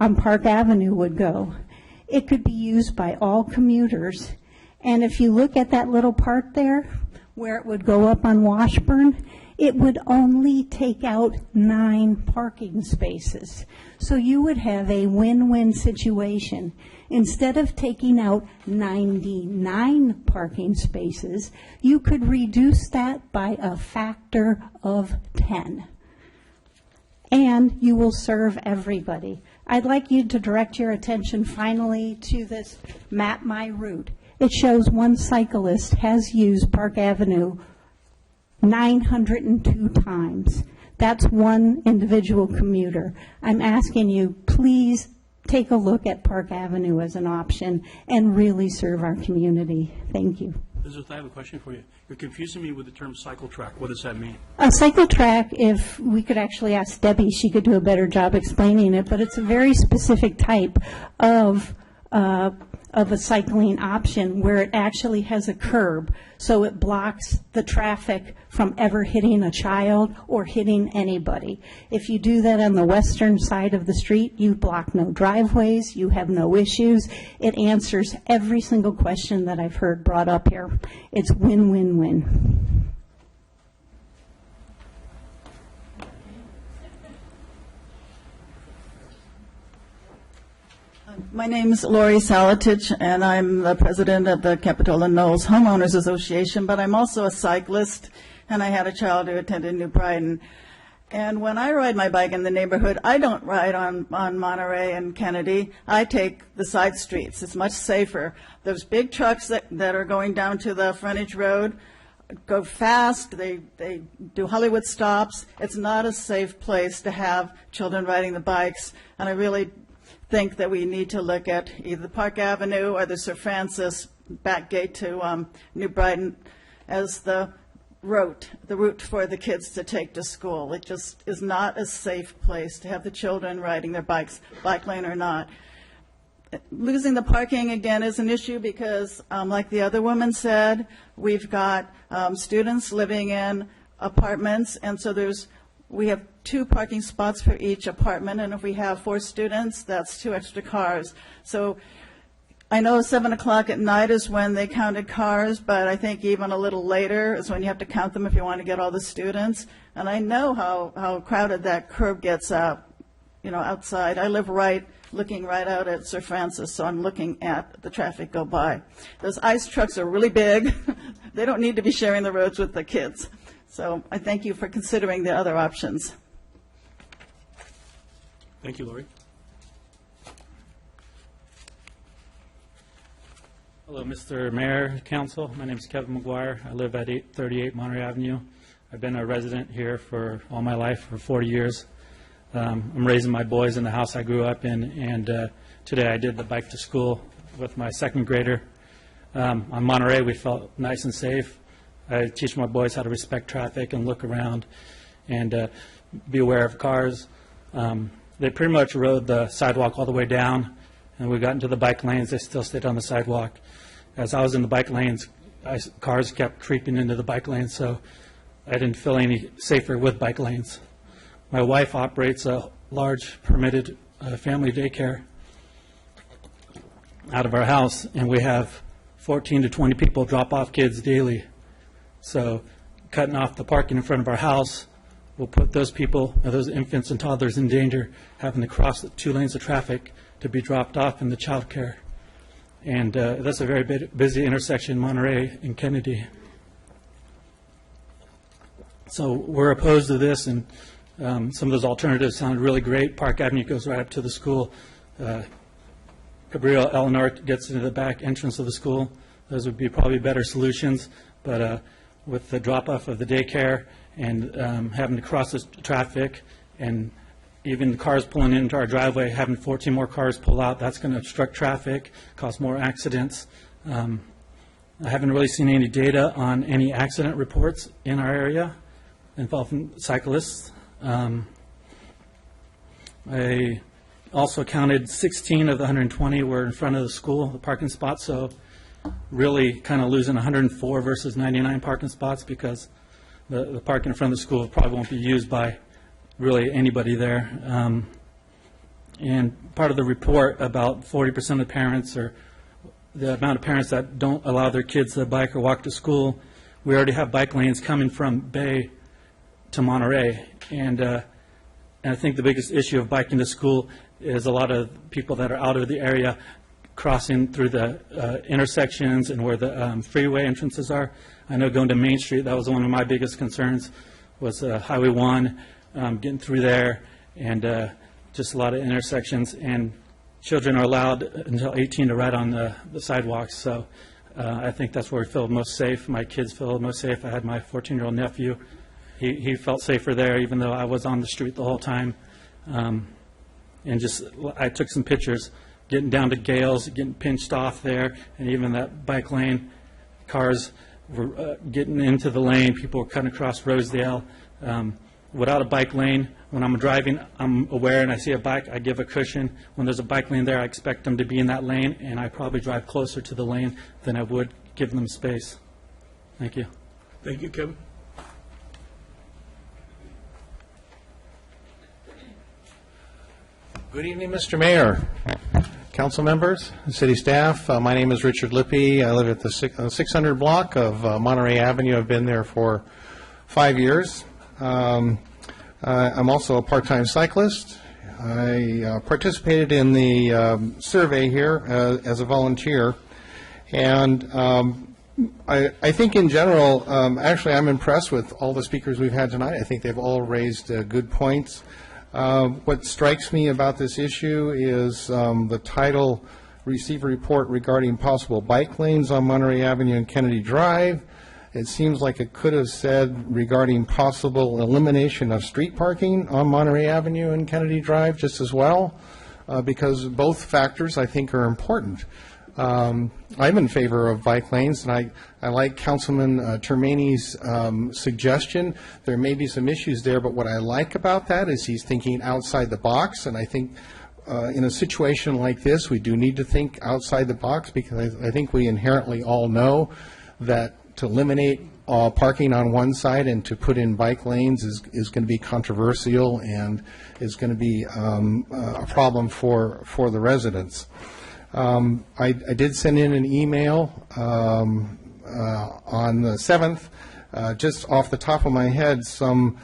[SPEAKER 16] on Park Avenue would go. It could be used by all commuters. And if you look at that little part there, where it would go up on Washburn,
[SPEAKER 6] it would only take out 9 parking spaces. So you would have a win-win situation. Instead of taking out 99 parking spaces, you could reduce that by a factor of 10. And you will serve everybody. I'd like you to direct your attention finally to this Map My Route. It shows one cyclist has used Park Avenue 902 times. That's one individual commuter. I'm asking you, please take a look at Park Avenue as an option and really serve our community. Thank you.
[SPEAKER 1] Elizabeth, I have a question for you. You're confusing me with the term cycle track. What does that mean?
[SPEAKER 6] A cycle track, if we could actually ask Debbie, she could do a better job explaining it, but it's a very specific type of a cycling option where it actually has a curb, so it blocks the traffic from ever hitting a child or hitting anybody. If you do that on the western side of the street, you block no driveways, you have no issues. It answers every single question that I've heard brought up here. It's win-win-win.
[SPEAKER 22] My name is Laurie Salatic, and I'm the president of the Capitola Knolls Homeowners Association, but I'm also a cyclist, and I had a child who attended New Brighton. And when I ride my bike in the neighborhood, I don't ride on Monterey and Kennedy. I take the side streets. It's much safer. Those big trucks that are going down to the frontage road go fast. They do Hollywood stops. It's not a safe place to have children riding the bikes, and I really think that we need to look at either Park Avenue or the Sir Francis back gate to New Brighton as the route for the kids to take to school. It just is not a safe place to have the children riding their bikes, bike lane or not. Losing the parking again is an issue because, like the other woman said, we've got students living in apartments, and so we have 2 parking spots for each apartment, and if we have 4 students, that's 2 extra cars. So I know 7 o'clock at night is when they counted cars, but I think even a little later is when you have to count them if you want to get all the students. And I know how crowded that curb gets out, outside. I live looking right out at Sir Francis, so I'm looking at the traffic go by. Those ice trucks are really big. They don't need to be sharing the roads with the kids. So I thank you for considering the other options.
[SPEAKER 1] Thank you, Laurie.
[SPEAKER 13] Hello, Mr. Mayor, Council. My name is Kevin McGuire. I live at 838 Monterey Avenue. I've been a resident here for all my life, for 40 years. I'm raising my boys in the house I grew up in, and today I did the bike to school with my second grader. On Monterey, we felt nice and safe. I teach my boys how to respect traffic and look around and be aware of cars. They pretty much rode the sidewalk all the way down, and we got into the bike lanes. They still stayed on the sidewalk. As I was in the bike lanes, cars kept creeping into the bike lanes, so I didn't feel any safer with bike lanes. My wife operates a large permitted family daycare out of our house, and we have 14 to 20 people drop off kids daily. So cutting off the parking in front of our house will put those people, those infants and toddlers, in danger, having to cross the 2 lanes of traffic to be dropped off in the child care. And that's a very busy intersection in Monterey and Kennedy. So we're opposed to this, and some of those alternatives sound really great. Park Avenue goes right up to the school. Cabrillo Eleanor gets into the back entrance of the school. Those would be probably better solutions, but with the drop-off of the daycare and having to cross the traffic, and even cars pulling into our driveway, having 14 more cars pull out, that's going to obstruct traffic, cause more accidents. I haven't really seen any data on any accident reports in our area involving cyclists. I also counted 16 of the 120 were in front of the school, the parking spots, so really kind of losing 104 versus 99 parking spots, because the parking in front of the school probably won't be used by really anybody there. And part of the report, about 40% of parents, or the amount of parents that don't allow their kids to bike or walk to school, we already have bike lanes coming from Bay to Monterey. And I think the biggest issue of biking to school is a lot of people that are out of the area crossing through the intersections and where the freeway entrances are. I know going to Main Street, that was one of my biggest concerns, was Highway 1, getting through there, and just a lot of intersections. And children are allowed until 18 to ride on the sidewalks, so I think that's where we feel most safe. My kids feel most safe. I had my 14-year-old nephew. He felt safer there, even though I was on the street the whole time. And just, I took some pictures, getting down to Gales, getting pinched off there, and even that bike lane, cars were getting into the lane, people were cutting across Rosedale. Without a bike lane, when I'm driving, I'm aware and I see a bike, I give a cushion. When there's a bike lane there, I expect them to be in that lane, and I probably drive closer to the lane than I would give them space. Thank you.
[SPEAKER 1] Thank you, Kevin.
[SPEAKER 5] Good evening, Mr. Mayor, council members, city staff. My name is Richard Lippi. I live at the 600 block of Monterey Avenue. I've been there for 5 years. I'm also a part-time cyclist. I participated in the survey here as a volunteer, and I think in general, actually I'm impressed with all the speakers we've had tonight. I think they've all raised good points. What strikes me about this issue is the title, Receive a Report Regarding Possible Bike Lanes on Monterey Avenue and Kennedy Drive. It seems like it could have said regarding possible elimination of street parking on Monterey Avenue and Kennedy Drive just as well, because both factors I think are important. I'm in favor of bike lanes, and I like Councilman Termani's suggestion. There may be some issues there, but what I like about that is he's thinking outside the box, and I think in a situation like this, we do need to think outside the box, because I think we inherently all know that to eliminate parking on one side and to put in bike lanes is going to be controversial and is going to be a problem for the residents. I did send in an email on the 7th, just off the top of my head, some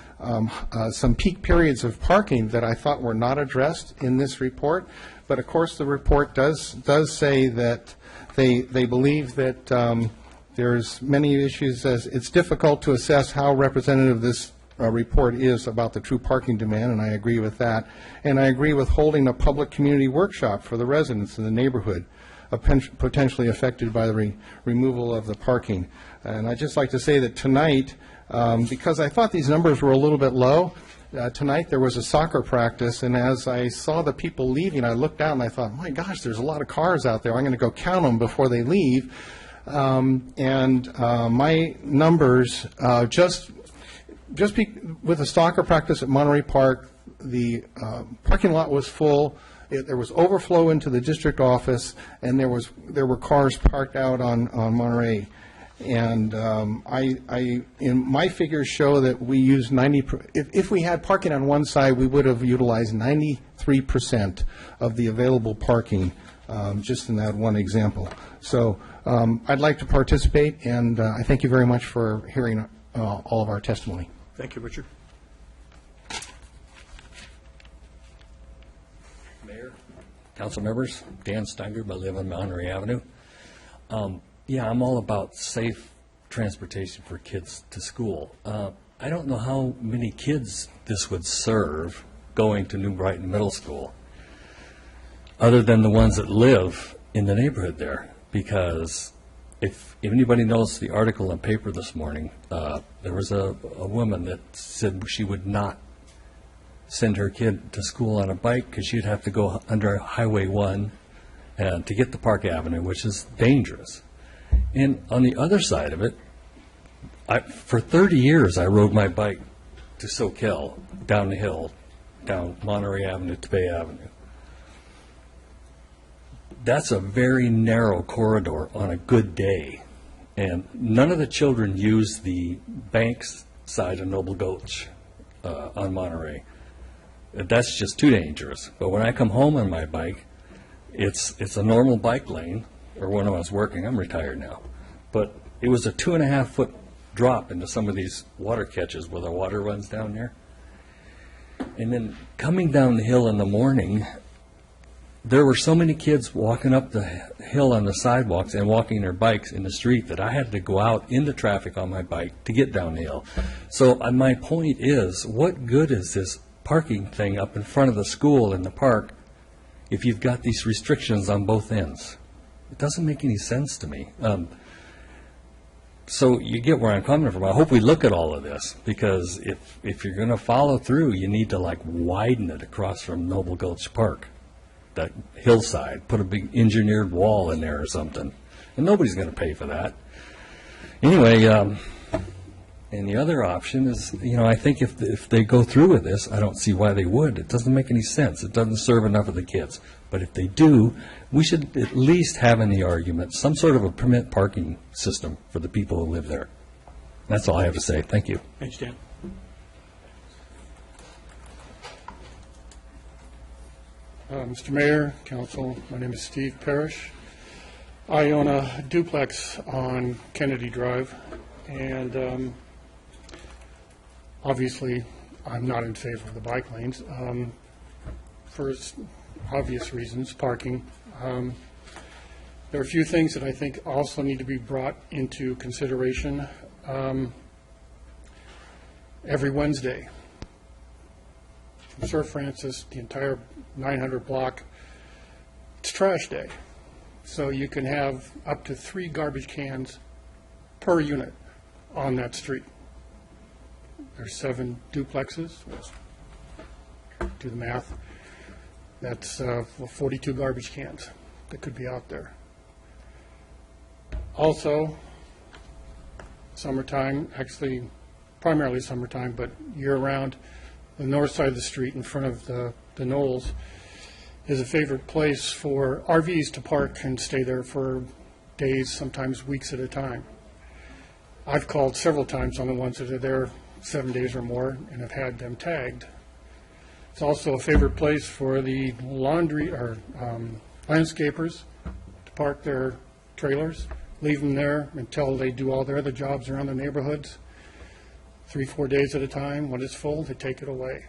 [SPEAKER 5] peak periods of parking that I thought were not addressed in this report. But of course, the report does say that they believe that there's many issues. As it's difficult to assess how representative this report is about the true parking demand, and I agree with that. And I agree with holding a public community workshop for the residents in the neighborhood potentially affected by the removal of the parking. And I'd just like to say that tonight, because I thought these numbers were a little bit low, tonight there was a soccer practice, and as I saw the people leaving, I looked down and I thought, my gosh, there's a lot of cars out there. I'm going to go count them before they leave. My numbers, just with a soccer practice at Monterey Park, the parking lot was full. There was overflow into the district office, and there were cars parked out on Monterey. And in my figures show that we used if we had parking on one side, we would have utilized 93% of the available parking, just in that one example. So I'd like to participate, and I thank you very much for hearing all of our testimony.
[SPEAKER 1] Thank you, Richard.
[SPEAKER 8] Mayor, council members, Dan Steiner, I live on Monterey Avenue. Yeah, I'm all about safe transportation for kids to school. I don't know how many kids this would serve going to New Brighton Middle School, other than the ones that live in the neighborhood there, because if anybody knows the article in paper this morning, there was a woman that said she would not send her kid to school on a bike because she'd have to go under Highway 1 to get to Park Avenue, which is dangerous. And on the other side of it, for 30 years I rode my bike to Soquel, down the hill, down Monterey Avenue to Bay Avenue. That's a very narrow corridor on a good day, and none of the children use the Banks side of Noble Gulch on Monterey. That's just too dangerous. But when I come home on my bike, it's a normal bike lane, or when I was working, I'm retired now, but it was a 2.5-foot drop into some of these water catches where the water runs down there. And then coming down the hill in the morning, there were so many kids walking up the hill on the sidewalks and walking their bikes in the street that I had to go out into traffic on my bike to get down the hill. So my point is, what good is this parking thing up in front of the school in the park if you've got these restrictions on both ends? It doesn't make any sense to me. So you get where I'm coming from. I hope we look at all of this, because if you're going to follow through, you need to like widen it across from Noble Gulch Park, that hillside, put a big engineered wall in there or something. And nobody's going to pay for that. Anyway, and the other option is, I think if they go through with this, I don't see why they would. It doesn't make any sense. It doesn't serve enough of the kids. But if they do, we should at least have in the argument some sort of a permit parking system for the people who live there. That's all I have to say. Thank you.
[SPEAKER 1] Thanks, Dan.
[SPEAKER 4] Mr. Mayor, Council, my name is Steve Parish. I own a duplex on Kennedy Drive, and obviously I'm not in favor of the bike lanes for obvious reasons, parking. There are a few things that I think also need to be brought into consideration. Every Wednesday, from Sir Francis, the entire 900 block, it's trash day. So you can have up to 3 garbage cans per unit on that street. There's 7 duplexes. Do the math. That's 42 garbage cans that could be out there. Also, summertime, actually primarily summertime, but year-round, the north side of the street in front of the Knolls is a favorite place for RVs to park and stay there for days, sometimes weeks at a time. I've called several times on the ones that are there 7 days or more and have had them tagged. It's also a favorite place for the landscapers to park their trailers, leave them there until they do all their other jobs around the neighborhoods. 3-4 days at a time. When it's full, they take it away.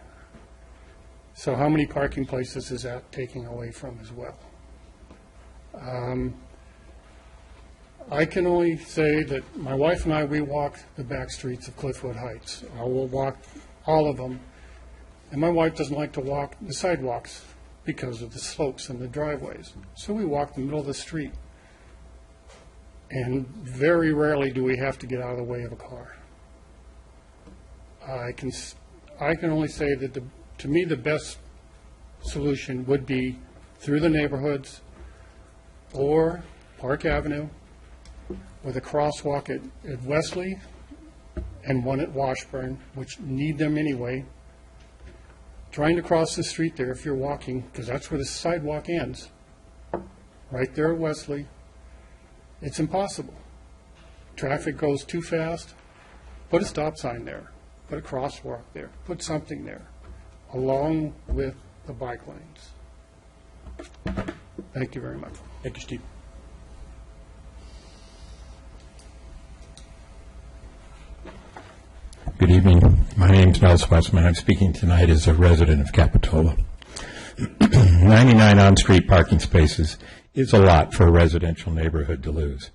[SPEAKER 4] So how many parking places is that taking away from as well? I can only say that my wife and I, we walk the back streets of Cliffwood Heights. I will walk all of them. And my wife doesn't like to walk the sidewalks because of the slopes and the driveways. So we walk the middle of the street. And very rarely do we have to get out of the way of a car. I can only say that to me the best solution would be through the neighborhoods or Park Avenue with a crosswalk at Wesley and one at Washburn, which need them anyway. Trying to cross the street there if you're walking, because that's where the sidewalk ends, right there at Wesley, it's impossible. Traffic goes too fast. Put a stop sign there. Put a crosswalk there. Put something there, along with the bike lanes. Thank you very much.
[SPEAKER 1] Thank you, Steve.
[SPEAKER 7] Good evening. My name is Nelson Westman. I'm speaking tonight as a resident of Capitola. 99 on-street parking spaces is a lot for a residential neighborhood to lose.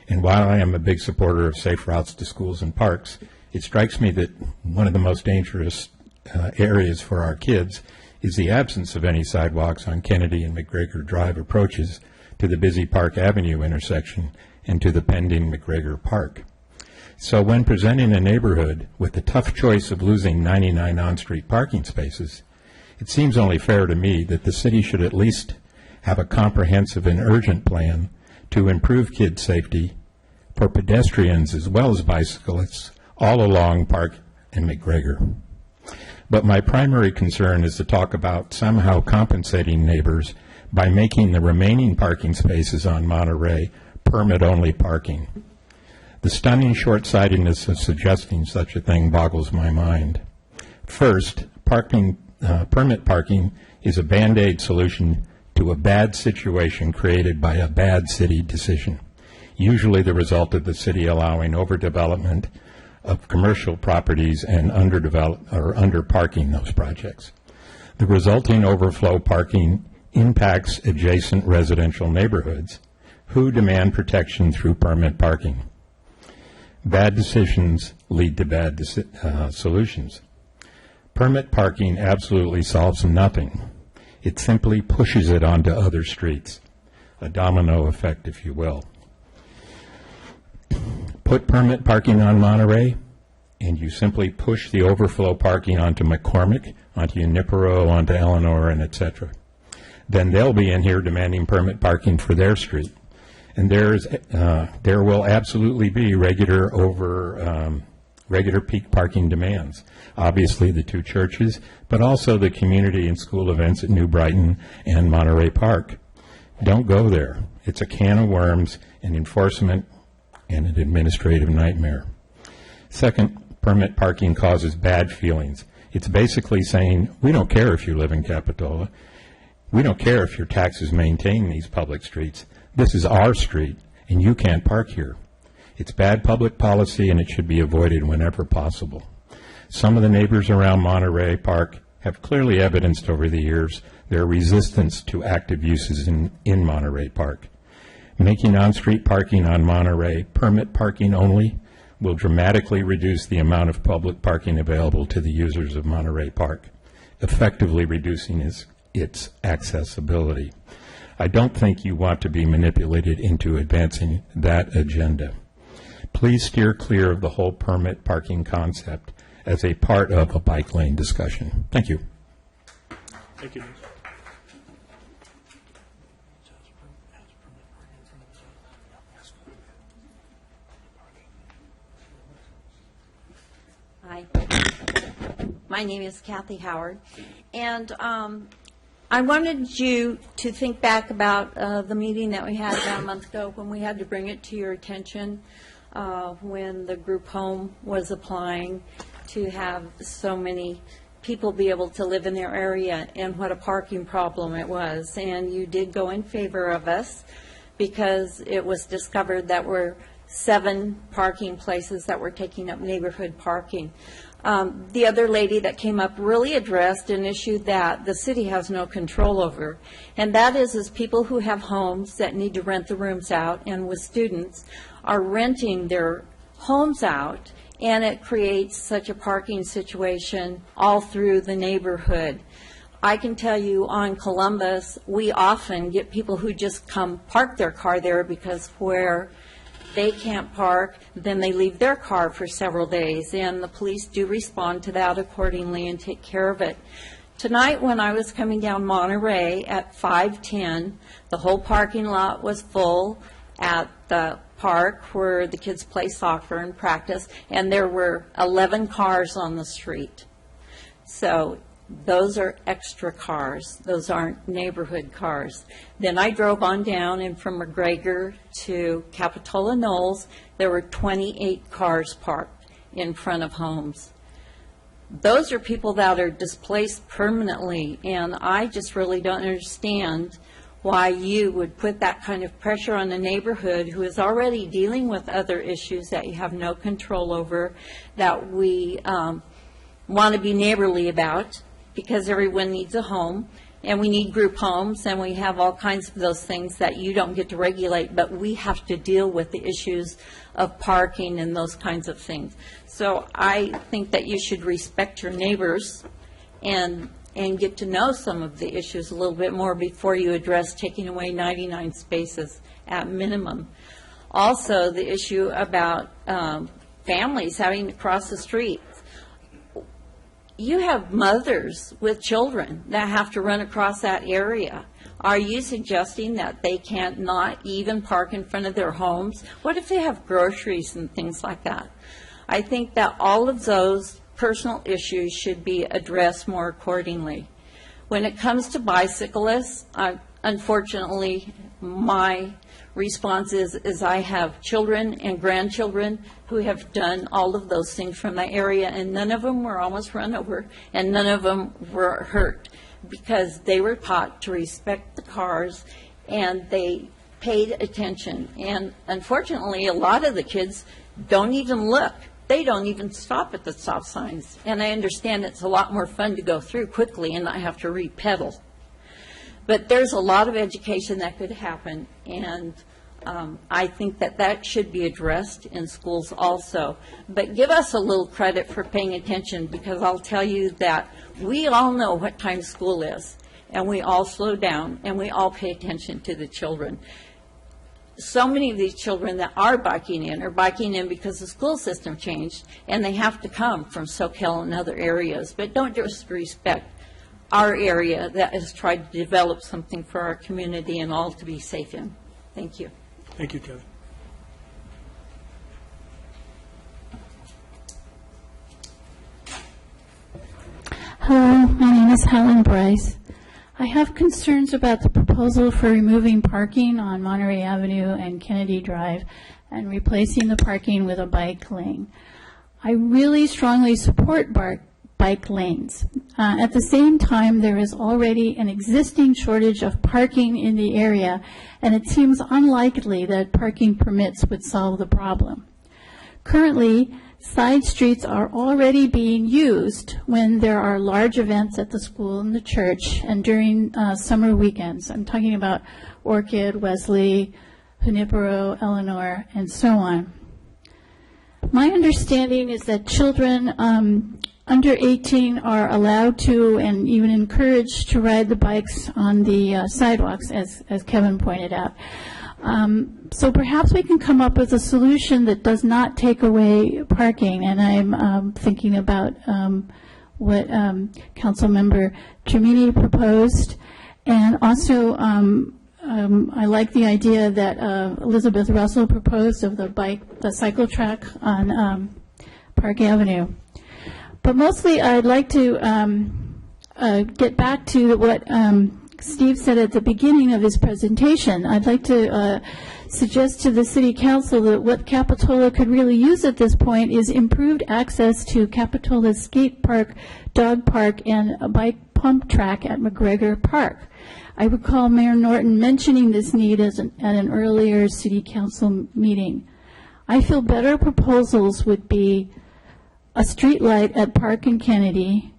[SPEAKER 7] And while I am a big supporter of safe routes to schools and parks, it strikes me that one of the most dangerous areas for our kids is the absence of any sidewalks on Kennedy and McGregor Drive approaches to the busy Park Avenue intersection and to the pending McGregor Park. So when presenting a neighborhood with the tough choice of losing 99 on-street parking spaces, it seems only fair to me that the city should at least have a comprehensive and urgent plan to improve kids' safety for pedestrians as well as bicyclists all along Park and McGregor. But my primary concern is to talk about somehow compensating neighbors by making the remaining parking spaces on Monterey permit-only parking. The stunning short-sightedness of suggesting such a thing boggles my mind. First, permit parking is a Band-Aid solution to a bad situation created by a bad city decision, usually the result of the city allowing overdevelopment of commercial properties and underdeveloped or underparking those projects. The resulting overflow parking impacts adjacent residential neighborhoods who demand protection through permit parking. Bad decisions lead to bad solutions. Permit parking absolutely solves nothing. It simply pushes it onto other streets, a domino effect, if you will. Put permit parking on Monterey, and you simply push the overflow parking onto McCormick, onto Junipero, onto Eleanor, and et cetera. Then they'll be in here demanding permit parking for their street. And there will absolutely be regular peak parking demands. Obviously the two churches, but also the community and school events at New Brighton and Monterey Park. Don't go there. It's a can of worms, an enforcement, and an administrative nightmare. Second, permit parking causes bad feelings. It's basically saying, we don't care if you live in Capitola. We don't care if your taxes maintain these public streets. This is our street, and you can't park here. It's bad public policy, and it should be avoided whenever possible. Some of the neighbors around Monterey Park have clearly evidenced over the years their resistance to active uses in Monterey Park. Making on-street parking on Monterey permit parking only will dramatically reduce the amount of public parking available to the users of Monterey Park, effectively reducing its accessibility. I don't think you want to be manipulated into advancing that agenda. Please steer clear of the whole permit parking concept as a part of a bike lane discussion. Thank you.
[SPEAKER 1] Thank you.
[SPEAKER 2] Hi. My name is Kathy Howard, and I wanted you to think back about the meeting that we had about a month ago when we had to bring it to your attention when the group home was applying to have so many people be able to live in their area and what a parking problem it was. And you did go in favor of us because it was discovered that were 7 parking places that were taking up neighborhood parking. The other lady that came up really addressed an issue that the city has no control over, and that is people who have homes that need to rent the rooms out, and with students are renting their homes out, and it creates such a parking situation all through the neighborhood. I can tell you on Columbus, we often get people who just come park their car there because where they can't park, then they leave their car for several days, and the police do respond to that accordingly and take care of it. Tonight, when I was coming down Monterey at 5:10, the whole parking lot was full at the park where the kids play soccer and practice, and there were 11 cars on the street. So those are extra cars. Those aren't neighborhood cars. Then I drove on down, and from McGuire to Capitola Knolls, there were 28 cars parked in front of homes. Those are people that are displaced permanently, and I just really don't understand why you would put that kind of pressure on a neighborhood who is already dealing with other issues that you have no control over, that we want to be neighborly about, because everyone needs a home, and we need group homes, and we have all kinds of those things that you don't get to regulate, but we have to deal with the issues of parking and those kinds of things. So I think that you should respect your neighbors and get to know some of the issues a little bit more before you address taking away 99 spaces at minimum. Also, the issue about families having to cross the street. You have mothers with children that have to run across that area. Are you suggesting that they can't not even park in front of their homes? What if they have groceries and things like that? I think that all of those personal issues should be addressed more accordingly. When it comes to bicyclists, unfortunately, my response is I have children and grandchildren who have done all of those things from that area, and none of them were almost run over, and none of them were hurt, because they were taught to respect the cars, and they paid attention. And unfortunately, a lot of the kids don't even look they don't even stop at the stop signs. And I understand it's a lot more fun to go through quickly and not have to re-pedal. But there's a lot of education that could happen, and I think that that should be addressed in schools also. But give us a little credit for paying attention, because I'll tell you that we all know what time school is, and we all slow down, and we all pay attention to the children. So many of these children that are biking in are biking in because the school system changed, and they have to come from Soquel and other areas. But don't disrespect our area that has tried to develop something for our community and all to be safe in. Thank you.
[SPEAKER 1] Thank you, Kelly.
[SPEAKER 3] Hello, my name is Helen Bryce. I have concerns about the proposal for removing parking on Monterey Avenue and Kennedy Drive and replacing the parking with a bike lane. I really strongly support bike lanes. At the same time, there is already an existing shortage of parking in the area, and it seems unlikely that parking permits would solve the problem. Currently, side streets are already being used when there are large events at the school and the church and during summer weekends. I'm talking about Orchid, Wesley, Junipero, Eleanor, and so on. My understanding is that children under 18 are allowed to and even encouraged to ride the bikes on the sidewalks, as Kevin pointed out. So perhaps we can come up with a solution that does not take away parking, and I'm thinking about what Councilmember Trimini proposed, and also I like the idea that Elizabeth Russell proposed of the cycle track on Park Avenue. But mostly I'd like to get back to what Steve said at the beginning of his presentation. I'd like to suggest to the City Council that what Capitola could really use at this point is improved access to Capitola's skate park, dog park, and a bike pump track at McGuire Park. I recall Mayor Norton mentioning this need at an earlier City Council meeting. I feel better proposals would be a street light at Park and Kennedy,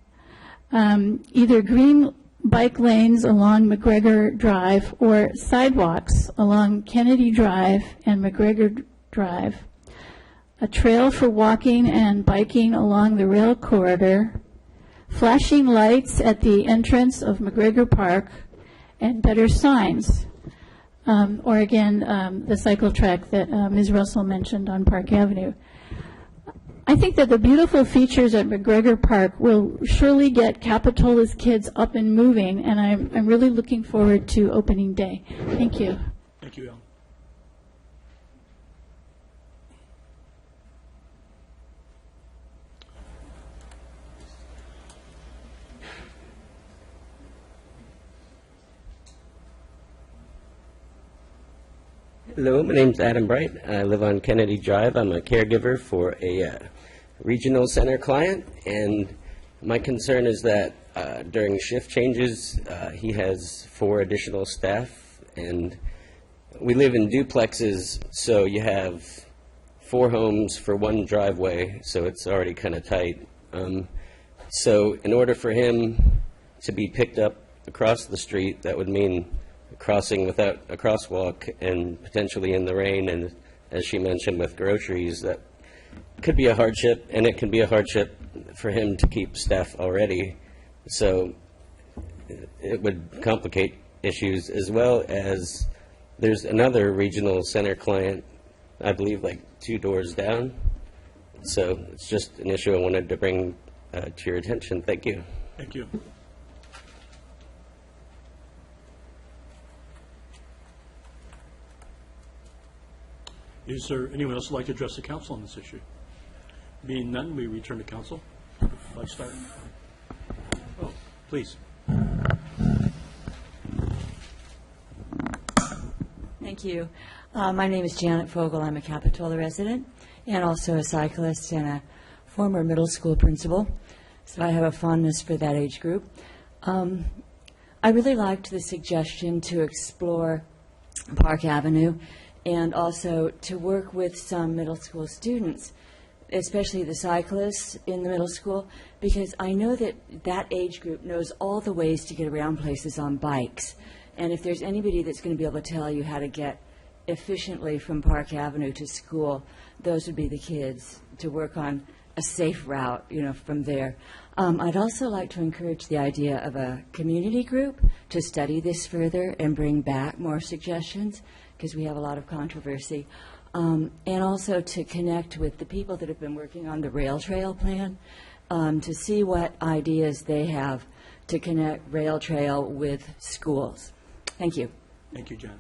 [SPEAKER 3] either green bike lanes along McGregor Drive or sidewalks along Kennedy Drive and McGregor Drive, a trail for walking and biking along the rail corridor, flashing lights at the entrance of McGregor Park, and better signs. Or again, the cycle track that Ms. Russell mentioned on Park Avenue. I think that the beautiful features at McGregor Park will surely get Capitola's kids up and moving, and I'm really looking forward to opening day. Thank you.
[SPEAKER 1] Thank you, Ellen.
[SPEAKER 10] Hello, my name's Adam Bright. I live on Kennedy Drive. I'm a caregiver for a regional center client, and my concern is that during shift changes, he has 4 additional staff, and we live in duplexes, so you have 4 homes for 1 driveway, so it's already kind of tight. So in order for him to be picked up across the street, that would mean crossing without a crosswalk and potentially in the rain, and as she mentioned with groceries, that could be a hardship, and it can be a hardship for him to keep staff already. So it would complicate issues, as well as there's another regional center client, I believe like 2 doors down. So it's just an issue I wanted to bring to your attention. Thank you.
[SPEAKER 1] Thank you. Is there anyone else who would like to address the council on this issue? Being none, we return to council. Let's start. Oh, please.
[SPEAKER 23] Thank you. My name is Janet Fogel. I'm a Capitola resident and also a cyclist and a former middle school principal, so I have a fondness for that age group. I really liked the suggestion to explore Park Avenue and also to work with some middle school students especially the cyclists in the middle school, because I know that that age group knows all the ways to get around places on bikes. And if there's anybody that's going to be able to tell you how to get efficiently from Park Avenue to school, those would be the kids, to work on a safe route, from there. I'd also like to encourage the idea of a community group to study this further and bring back more suggestions, because we have a lot of controversy. And also to connect with the people that have been working on the rail trail plan, to see what ideas they have to connect rail trail with schools. Thank you.
[SPEAKER 1] Thank you, Jen.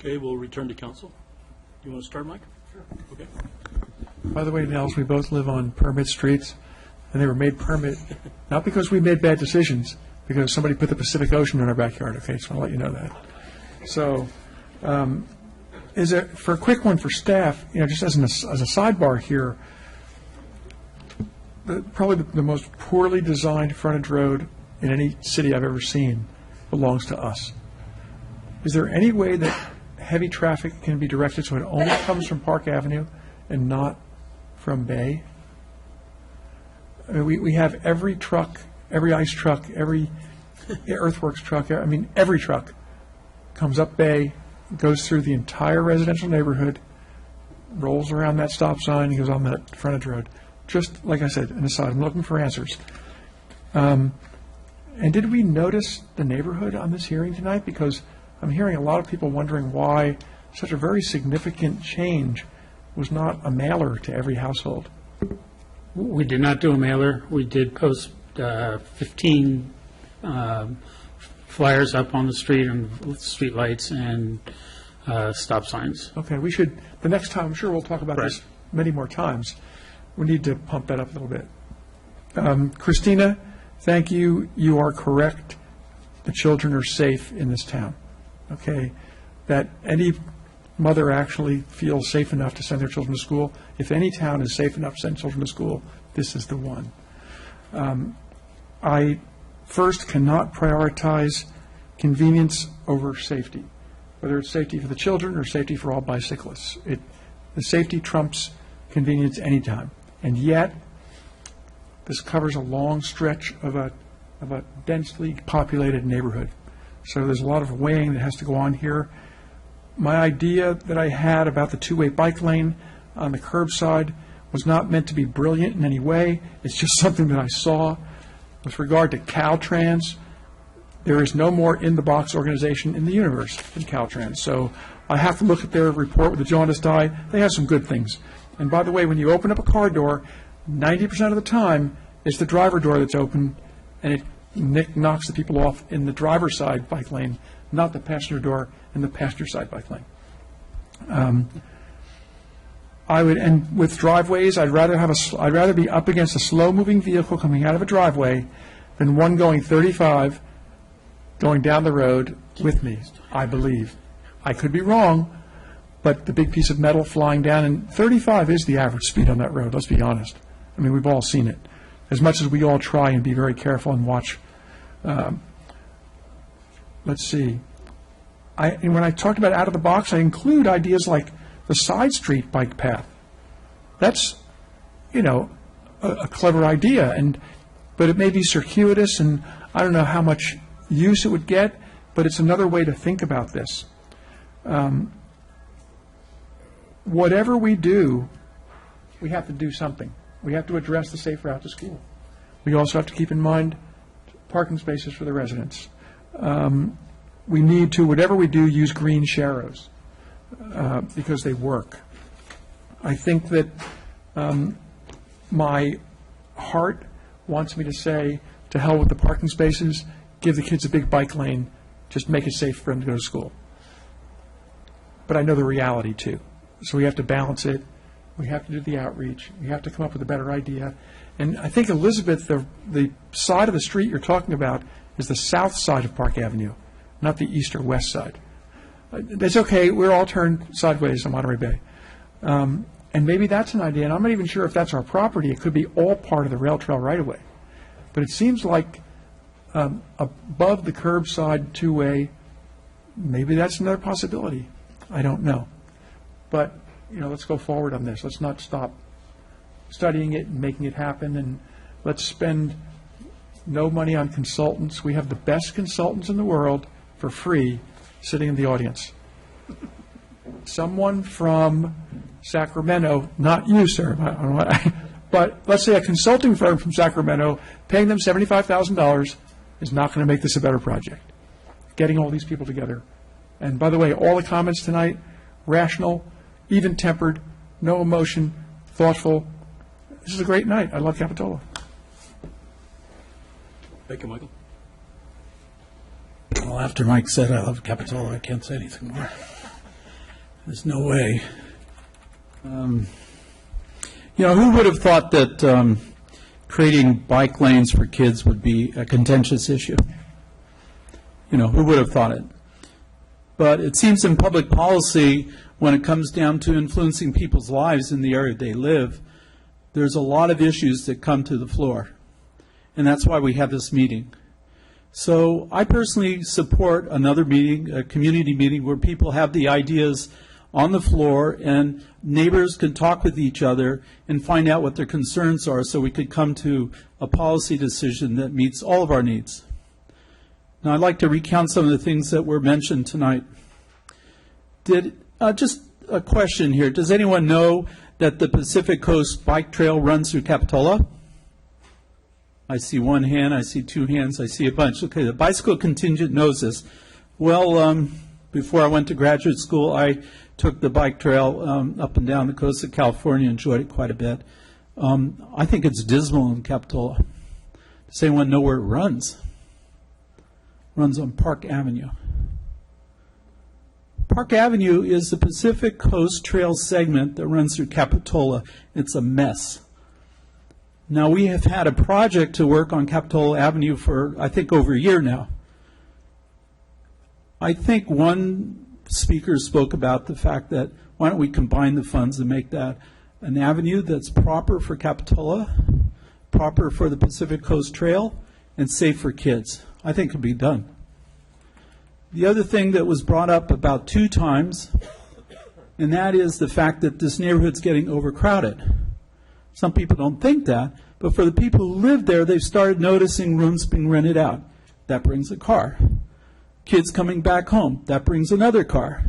[SPEAKER 1] Okay, we'll return to council. You want to start, Mike? Sure. Okay.
[SPEAKER 9] By the way, Nels, we both live on permit streets, and they were made permit, not because we made bad decisions, because somebody put the Pacific Ocean in our backyard. Okay, so I'll let you know that. So, for a quick one for staff, just as a sidebar here, probably the most poorly designed frontage road in any city I've ever seen belongs to us. Is there any way that heavy traffic can be directed so it only comes from Park Avenue and not from Bay? I mean, we have every truck, every ice truck, every earthworks truck, every truck comes up Bay, goes through the entire residential neighborhood, rolls around that stop sign, and goes on that frontage road. Just like I said, an aside, I'm looking for answers. And did we notice the neighborhood on this hearing tonight? Because I'm hearing a lot of people wondering why such a very significant change was not a mailer to every household.
[SPEAKER 13] We did not do a mailer. We did post 15 flyers up on the street and street lights and stop signs.
[SPEAKER 9] Okay, we should, the next time, I'm sure we'll talk about this many more times. We need to pump that up a little bit. Christina, thank you. You are correct. The children are safe in this town. Okay, that any mother actually feels safe enough to send their children to school. If any town is safe enough to send children to school, this is the one. I first cannot prioritize convenience over safety, whether it's safety for the children or safety for all bicyclists. The safety trumps convenience anytime. And yet, this covers a long stretch of a densely populated neighborhood. So there's a lot of weighing that has to go on here. My idea that I had about the two-way bike lane on the curbside was not meant to be brilliant in any way. It's just something that I saw. With regard to Caltrans, there is no more in-the-box organization in the universe than Caltrans. So I have to look at their report with a jaundiced eye. They have some good things. And by the way, when you open up a car door, 90% of the time, it's the driver door that's open, and it knocks the people off in the driver's side bike lane, not the passenger door in the passenger side bike lane. And with driveways, I'd rather be up against a slow-moving vehicle coming out of a driveway than one going 35 going down the road with me, I believe. I could be wrong, but the big piece of metal flying down, and 35 is the average speed on that road, let's be honest. I mean, we've all seen it. As much as we all try and be very careful and watch. Let's see. And when I talked about out of the box, I include ideas like the side street bike path. That's, a clever idea, but it may be circuitous, and I don't know how much use it would get, but it's another way to think about this. Whatever we do, we have to do something. We have to address the safe route to school. We also have to keep in mind parking spaces for the residents. We need to, whatever we do, use green sharrows because they work. I think that my heart wants me to say, to hell with the parking spaces, give the kids a big bike lane, just make it safe for them to go to school. But I know the reality, too. So we have to balance it. We have to do the outreach. We have to come up with a better idea. And I think, Elizabeth, the side of the street you're talking about is the south side of Park Avenue, not the east or west side. That's okay. We're all turned sideways on Monterey Bay. And maybe that's an idea. And I'm not even sure if that's our property. It could be all part of the rail trail right-of-way. But it seems like above the curbside two-way, maybe that's another possibility. I don't know. but, let's go forward on this. Let's not stop studying it and making it happen, and let's spend no money on consultants. We have the best consultants in the world for free sitting in the audience. Someone from Sacramento, not you, sir, I don't know, but let's say a consulting firm from Sacramento, paying them $75,000 is not going to make this a better project. Getting all these people together. And by the way, all the comments tonight, rational, even-tempered, no emotion, thoughtful. This is a great night. I love Capitola.
[SPEAKER 1] Thank you, Michael.
[SPEAKER 13] Well, after Mike said I love Capitola, I can't say anything more. There's no way. Who would have thought that creating bike lanes for kids would be a contentious issue? Who would have thought it? But it seems in public policy, when it comes down to influencing people's lives in the area they live, there's a lot of issues that come to the floor. And that's why we have this meeting. So I personally support another meeting, a community meeting, where people have the ideas on the floor and neighbors can talk with each other and find out what their concerns are so we could come to a policy decision that meets all of our needs. Now I'd like to recount some of the things that were mentioned tonight. Just a question here. Does anyone know that the Pacific Coast Bike Trail runs through Capitola? I see one hand, I see two hands, I see a bunch. Okay, the bicycle contingent knows this. Well, before I went to graduate school, I took the bike trail up and down the coast of California, enjoyed it quite a bit. I think it's dismal in Capitola. Does anyone know where it runs? It runs on Park Avenue. Park Avenue is the Pacific Coast Trail segment that runs through Capitola. It's a mess. Now, we have had a project to work on Capitola Avenue for, I think, over a year now. I think one speaker spoke about the fact that why don't we combine the funds and make that an avenue that's proper for Capitola, proper for the Pacific Coast Trail, and safe for kids. I think it could be done. The other thing that was brought up about 2 times, and that is the fact that this neighborhood's getting overcrowded. Some people don't think that, but for the people who live there, they've started noticing rooms being rented out. That brings a car. Kids coming back home, that brings another car.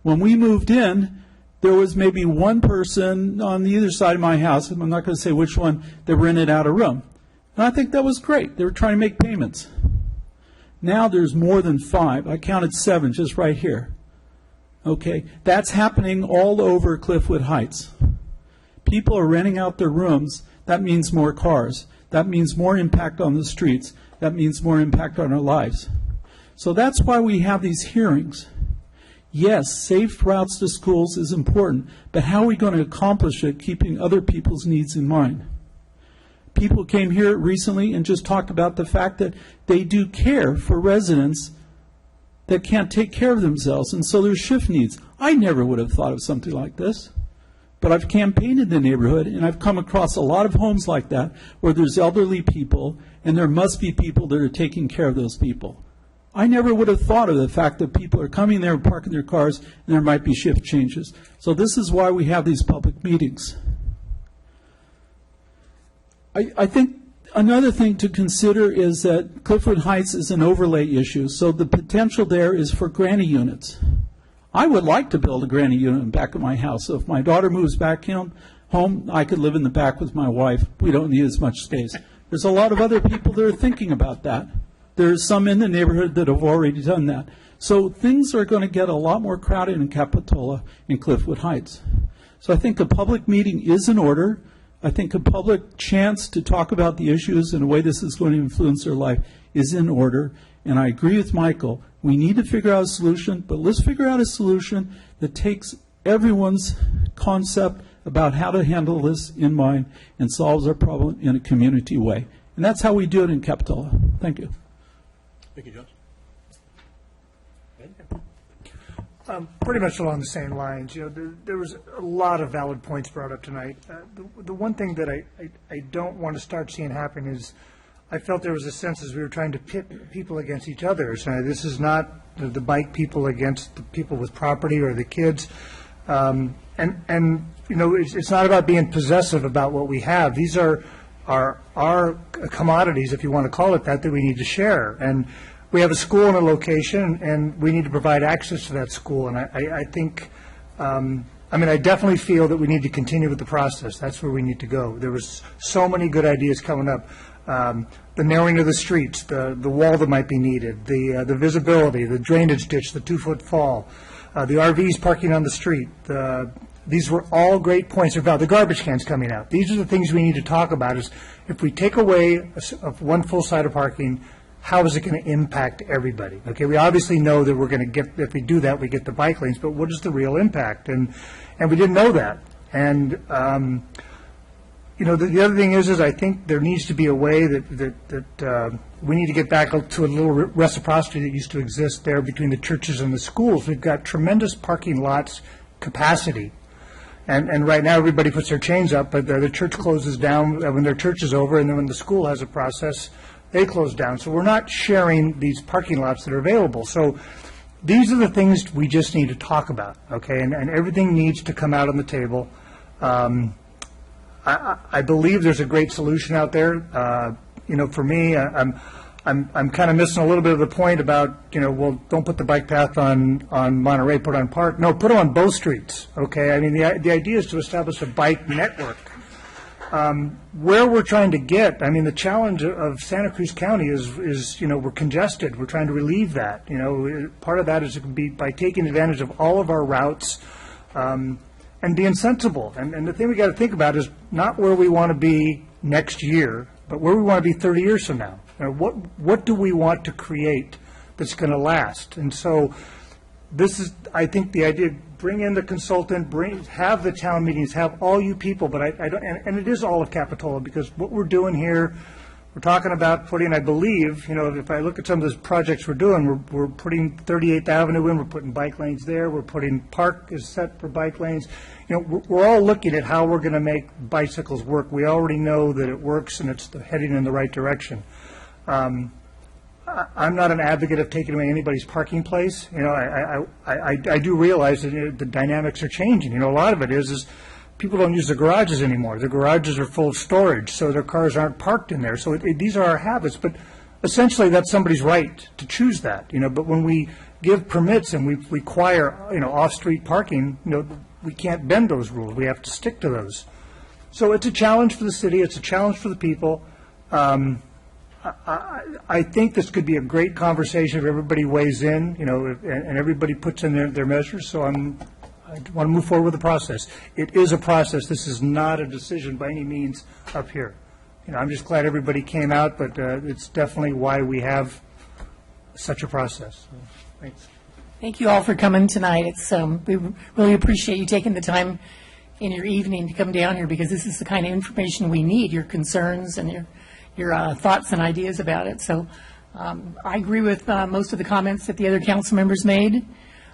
[SPEAKER 13] When we moved in, there was maybe one person on the other side of my house, and I'm not going to say which one, that rented out a room. And I think that was great. They were trying to make payments. Now there's more than 5. I counted 7 just right here. Okay, that's happening all over Cliffwood Heights. People are renting out their rooms. That means more cars. That means more impact on the streets. That means more impact on our lives. So that's why we have these hearings. Yes, safe routes to schools is important, but how are we going to accomplish it keeping other people's needs in mind? People came here recently and just talked about the fact that they do care for residents that can't take care of themselves, and so there's shift needs. I never would have thought of something like this, but I've campaigned in the neighborhood, and I've come across a lot of homes like that where there's elderly people, and there must be people that are taking care of those people. I never would have thought of the fact that people are coming there and parking their cars, and there might be shift changes. So this is why we have these public meetings. I think another thing to consider is that Cliffwood Heights is an overlay issue, so the potential there is for granny units. I would like to build a granny unit in the back of my house, so if my daughter moves back home, I could live in the back with my wife. We don't need as much space. There's a lot of other people that are thinking about that. There's some in the neighborhood that have already done that. So things are going to get a lot more crowded in Capitola and Cliffwood Heights. So I think a public meeting is in order. I think a public chance to talk about the issues and the way this is going to influence their life is in order. And I agree with Michael. We need to figure out a solution, but let's figure out a solution that takes everyone's concept about how to handle this in mind and solves our problem in a community way. And that's how we do it in Capitola. Thank you.
[SPEAKER 1] Thank you, Josh.
[SPEAKER 12] Pretty much along the same lines. There was a lot of valid points brought up tonight. The one thing that I don't want to start seeing happen is I felt there was a sense as we were trying to pit people against each other. So this is not the bike people against the people with property or the kids. And you know, it's not about being possessive about what we have. These are our commodities, if you want to call it that we need to share. And we have a school in a location, and we need to provide access to that school. And I think, I mean, I definitely feel that we need to continue with the process. That's where we need to go. There was so many good ideas coming up. The narrowing of the streets, the wall that might be needed, the visibility, the drainage ditch, the 2-foot fall, the RVs parking on the street. These were all great points about the garbage cans coming out. These are the things we need to talk about, is if we take away one full side of parking, how is it going to impact everybody? Okay, we obviously know that we're going to get, if we do that, we get the bike lanes, but what is the real impact? And we didn't know that. And, you know, the other thing is I think there needs to be a way that we need to get back to a little reciprocity that used to exist there between the churches and the schools. We've got tremendous parking lots capacity. And right now, everybody puts their chains up, but the church closes down when their church is over, and then when the school has a process, they close down. So we're not sharing these parking lots that are available. So these are the things we just need to talk about, okay? And everything needs to come out on the table. I believe there's a great solution out there. You know, for me, I'm kind of missing a little bit of the point about, you know, well, don't put the bike path on Monterey, put it on Park. No, put it on both streets, okay? I mean, the idea is to establish a bike network. Where we're trying to get, I mean, the challenge of Santa Cruz County is, you know, we're congested. We're trying to relieve that. You know, part of that is by taking advantage of all of our routes and being sensible. And the thing we got to think about is not where we want to be next year, but where we want to be 30 years from now. What do we want to create that's going to last? And so this is, I think, the idea. Bring in the consultant, have the town meetings, have all you people, but I don't, and it is all of Capitola, because what we're doing here, we're talking about putting, I believe, you know, if I look at some of the projects we're doing, we're putting 38th Avenue in, we're putting bike lanes there, we're putting Park is set for bike lanes. You know, we're all looking at how we're going to make bicycles work. We already know that it works and it's heading in the right direction. I'm not an advocate of taking away anybody's parking place. You know, I do realize that the dynamics are changing. You know, a lot of it is people don't use the garages anymore. The garages are full of storage, so their cars aren't parked in there. So these are our habits, but essentially that's somebody's right to choose that. You know, but when we give permits and we require, you know, off-street parking, you know, we can't bend those rules. We have to stick to those. So it's a challenge for the city. It's a challenge for the people. I think this could be a great conversation if everybody weighs in, you know, and everybody puts in their measures. So I want to move forward with the process. It is a process. This is not a decision by any means up here. You know, I'm just glad everybody came out, but it's definitely why we have such a process. So, thanks.
[SPEAKER 11] Thank you all for coming tonight. It's we really appreciate you taking the time in your evening to come down here, because this is the kind of information we need, your concerns and your thoughts and ideas about it. So I agree with most of the comments that the other council members made.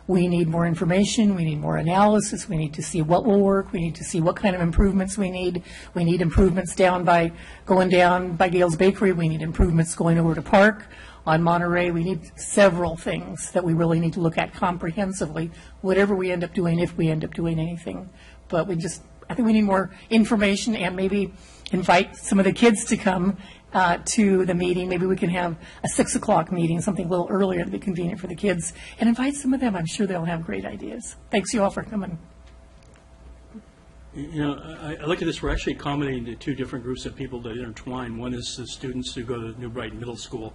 [SPEAKER 11] We need more information. We need more analysis. We need to see what will work. We need to see what kind of improvements we need. We need improvements going down by Gale's Bakery. We need improvements going over to Park on Monterey. We need several things that we really need to look at comprehensively, whatever we end up doing, if we end up doing anything. But I think we need more information, and maybe invite some of the kids to come to the meeting. Maybe we can have a 6 o'clock meeting, something a little earlier to be convenient for the kids, and invite some of them. I'm sure they'll have great ideas. Thanks you all for coming.
[SPEAKER 1] You know, I look at this, we're actually accommodating the two different groups of people that intertwine. One is the students who go to New Brighton Middle School,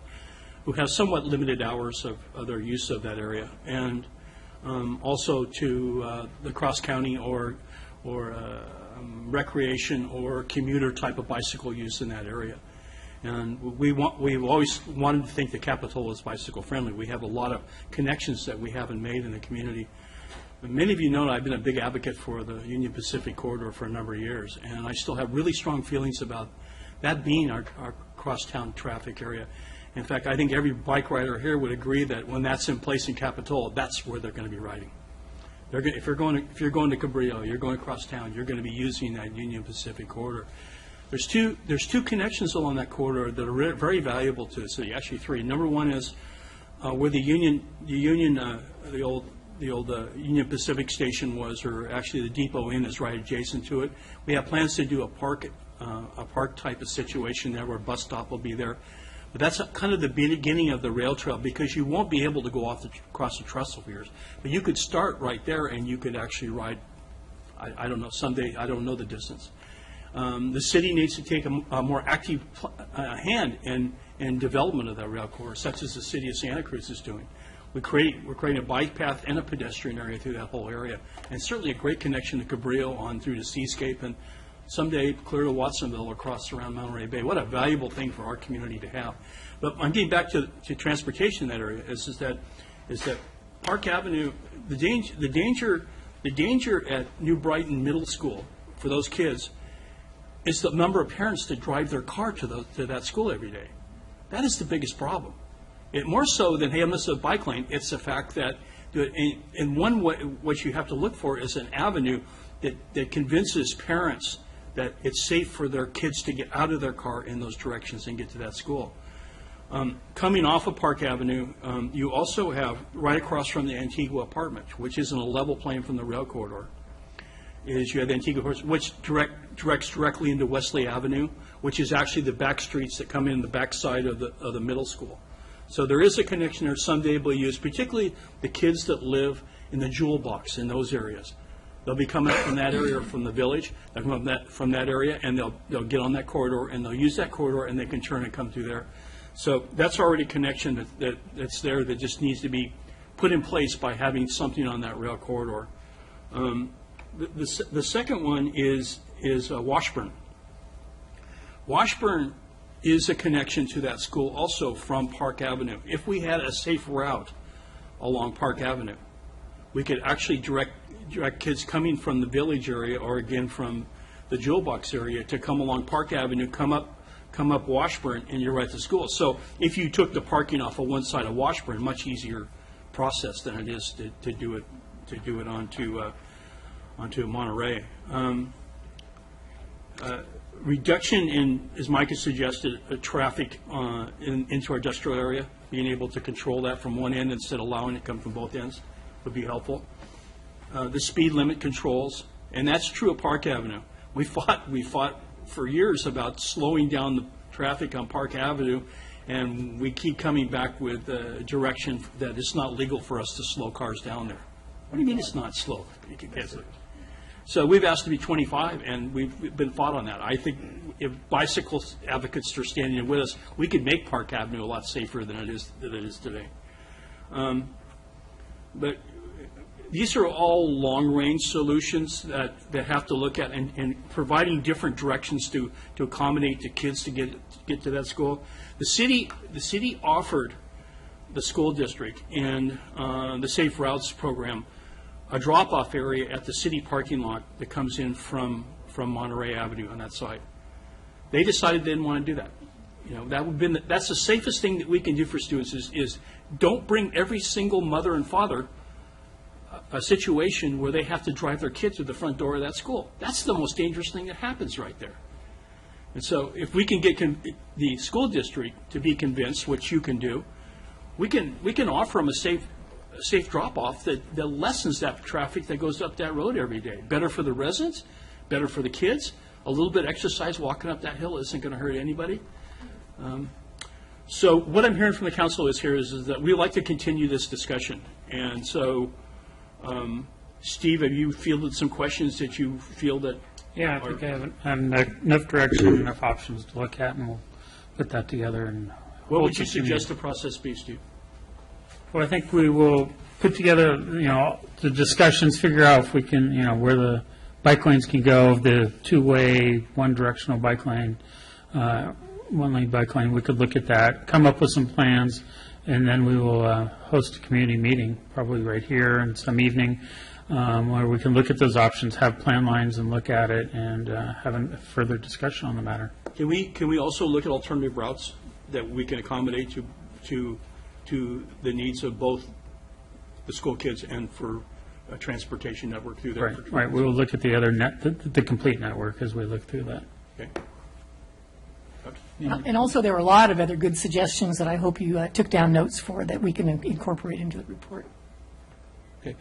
[SPEAKER 1] who have somewhat limited hours of their use of that area, and also to the cross-county or recreation or commuter type of bicycle use in that area. And we've always wanted to think that Capitola is bicycle friendly. We have a lot of connections that we haven't made in the community. But many of you know I've been a big advocate for the Union Pacific Corridor for a number of years, and I still have really strong feelings about that being our crosstown traffic area. In fact, I think every bike rider here would agree that when that's in place in Capitola, that's where they're going to be riding. If you're going to Cabrillo, you're going across town, you're going to be using that Union Pacific Corridor. There's two connections along that corridor that are very valuable to the city. Actually, three. Number one is where the old Union Pacific station was, or actually the Depot Inn is right adjacent to it. We have plans to do a park type of situation there where a bus stop will be there. But that's kind of the beginning of the rail trail, because you won't be able to go across the trestle piers. But you could start right there and you could actually ride, I don't know, someday, I don't know the distance. The city needs to take a more active hand in development of that rail corridor, such as the city of Santa Cruz is doing. We're creating a bike path and a pedestrian area through that whole area, and certainly a great connection to Cabrillo on through to Seascape, and someday clear to Watsonville across around Monterey Bay. What a valuable thing for our community to have. But I'm getting back to transportation in that area. Is that Park Avenue, the danger at New Brighton Middle School for those kids is the number of parents that drive their car to that school every day. That is the biggest problem. More so than, hey, I missed a bike lane, it's the fact that in one way, what you have to look for is an avenue that convinces parents that it's safe for their kids to get out of their car in those directions and get to that school. Coming off of Park Avenue, you also have, right across from the Antigua apartment, which is in a level plane from the rail corridor, is you have the Antigua apartment, which directs directly into Wesley Avenue, which is actually the back streets that come in the back side of the middle school. So there is a connection there someday we'll use, particularly the kids that live in the jewel box in those areas. They'll be coming from that area or from the village. They'll come from that area, and they'll get on that corridor, and they'll use that corridor, and they can turn and come through there. So that's already a connection that's there that just needs to be put in place by having something on that rail corridor. The second one is Washburn. Washburn is a connection to that school also from Park Avenue. If we had a safe route along Park Avenue, we could actually direct kids coming from the village area or again from the Jewel Box area to come along Park Avenue, come up Washburn, and you're right to school. So if you took the parking off of one side of Washburn, much easier process than it is to do it onto Monterey. Reduction in, as Mike has suggested, traffic into our industrial area, being able to control that from one end instead of allowing it to come from both ends would be helpful. The speed limit controls, and that's true at Park Avenue. We fought for years about slowing down the traffic on Park Avenue, and we keep coming back with direction that it's not legal for us to slow cars down there. What do you mean it's not slow? So we've asked to be 25, and we've been fought on that. I think if bicycle advocates are standing with us, we could make Park Avenue a lot safer than it is today. But these are all long-range solutions that have to look at and providing different directions to accommodate the kids to get to that school. The city offered the school district and the Safe Routes program a drop-off area at the city parking lot that comes in from Monterey Avenue on that side. They decided they didn't want to do that. That's the safest thing that we can do for students is don't bring every single mother and father a situation where they have to drive their kids to the front door of that school. That's the most dangerous thing that happens right there. And so if we can get the school district to be convinced, which you can do, we can offer them a safe drop-off that lessens that traffic that goes up that road every day. Better for the residents, better for the kids. A little bit of exercise walking up that hill isn't going to hurt anybody. So what I'm hearing from the council is that we like to continue this discussion. And so, Steve, have you fielded some questions that you feel that?
[SPEAKER 13] Yeah, I think I have enough direction, enough options to look at, and we'll put that together. And
[SPEAKER 1] what would you suggest the process be, Steve?
[SPEAKER 13] Well, I think we will put together, the discussions, figure out if we can, where the bike lanes can go, the two-way, one-directional bike lane, one-lane bike lane. We could look at that, come up with some plans, and then we will host a community meeting, probably right here in some evening, where we can look at those options, have plan lines, and look at it, and have a further discussion on the matter.
[SPEAKER 1] Can we also look at alternative routes that we can accommodate to the needs of both the school kids and for a transportation network through there?
[SPEAKER 13] Right. We will look at the other the complete network as we look through that.
[SPEAKER 1] Okay.
[SPEAKER 11] And also, there were a lot of other good suggestions that I hope you took down notes for that we can incorporate into the report.
[SPEAKER 14] Okay.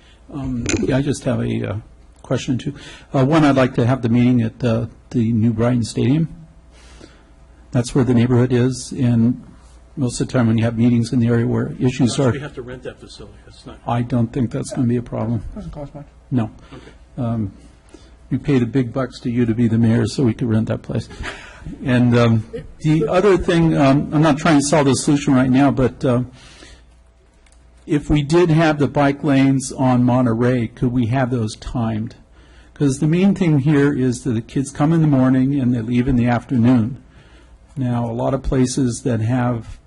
[SPEAKER 14] Yeah, I just have a question, too. One, I'd like to have the meeting at the New Brighton Stadium. That's where the neighborhood is, and most of the time when you have meetings in the area where issues are...
[SPEAKER 1] We have to rent that facility. That's not...
[SPEAKER 14] I don't think that's going to be a problem.
[SPEAKER 9] Doesn't cost much.
[SPEAKER 14] No.
[SPEAKER 1] Okay.
[SPEAKER 14] We pay the big bucks to you to be the mayor so we could rent that place. And the other thing, I'm not trying to solve the solution right now, but if we did have the bike lanes on Monterey, could we have those timed? Because the main thing here is that the kids come in the morning and they leave in the afternoon. Now, a lot of places that have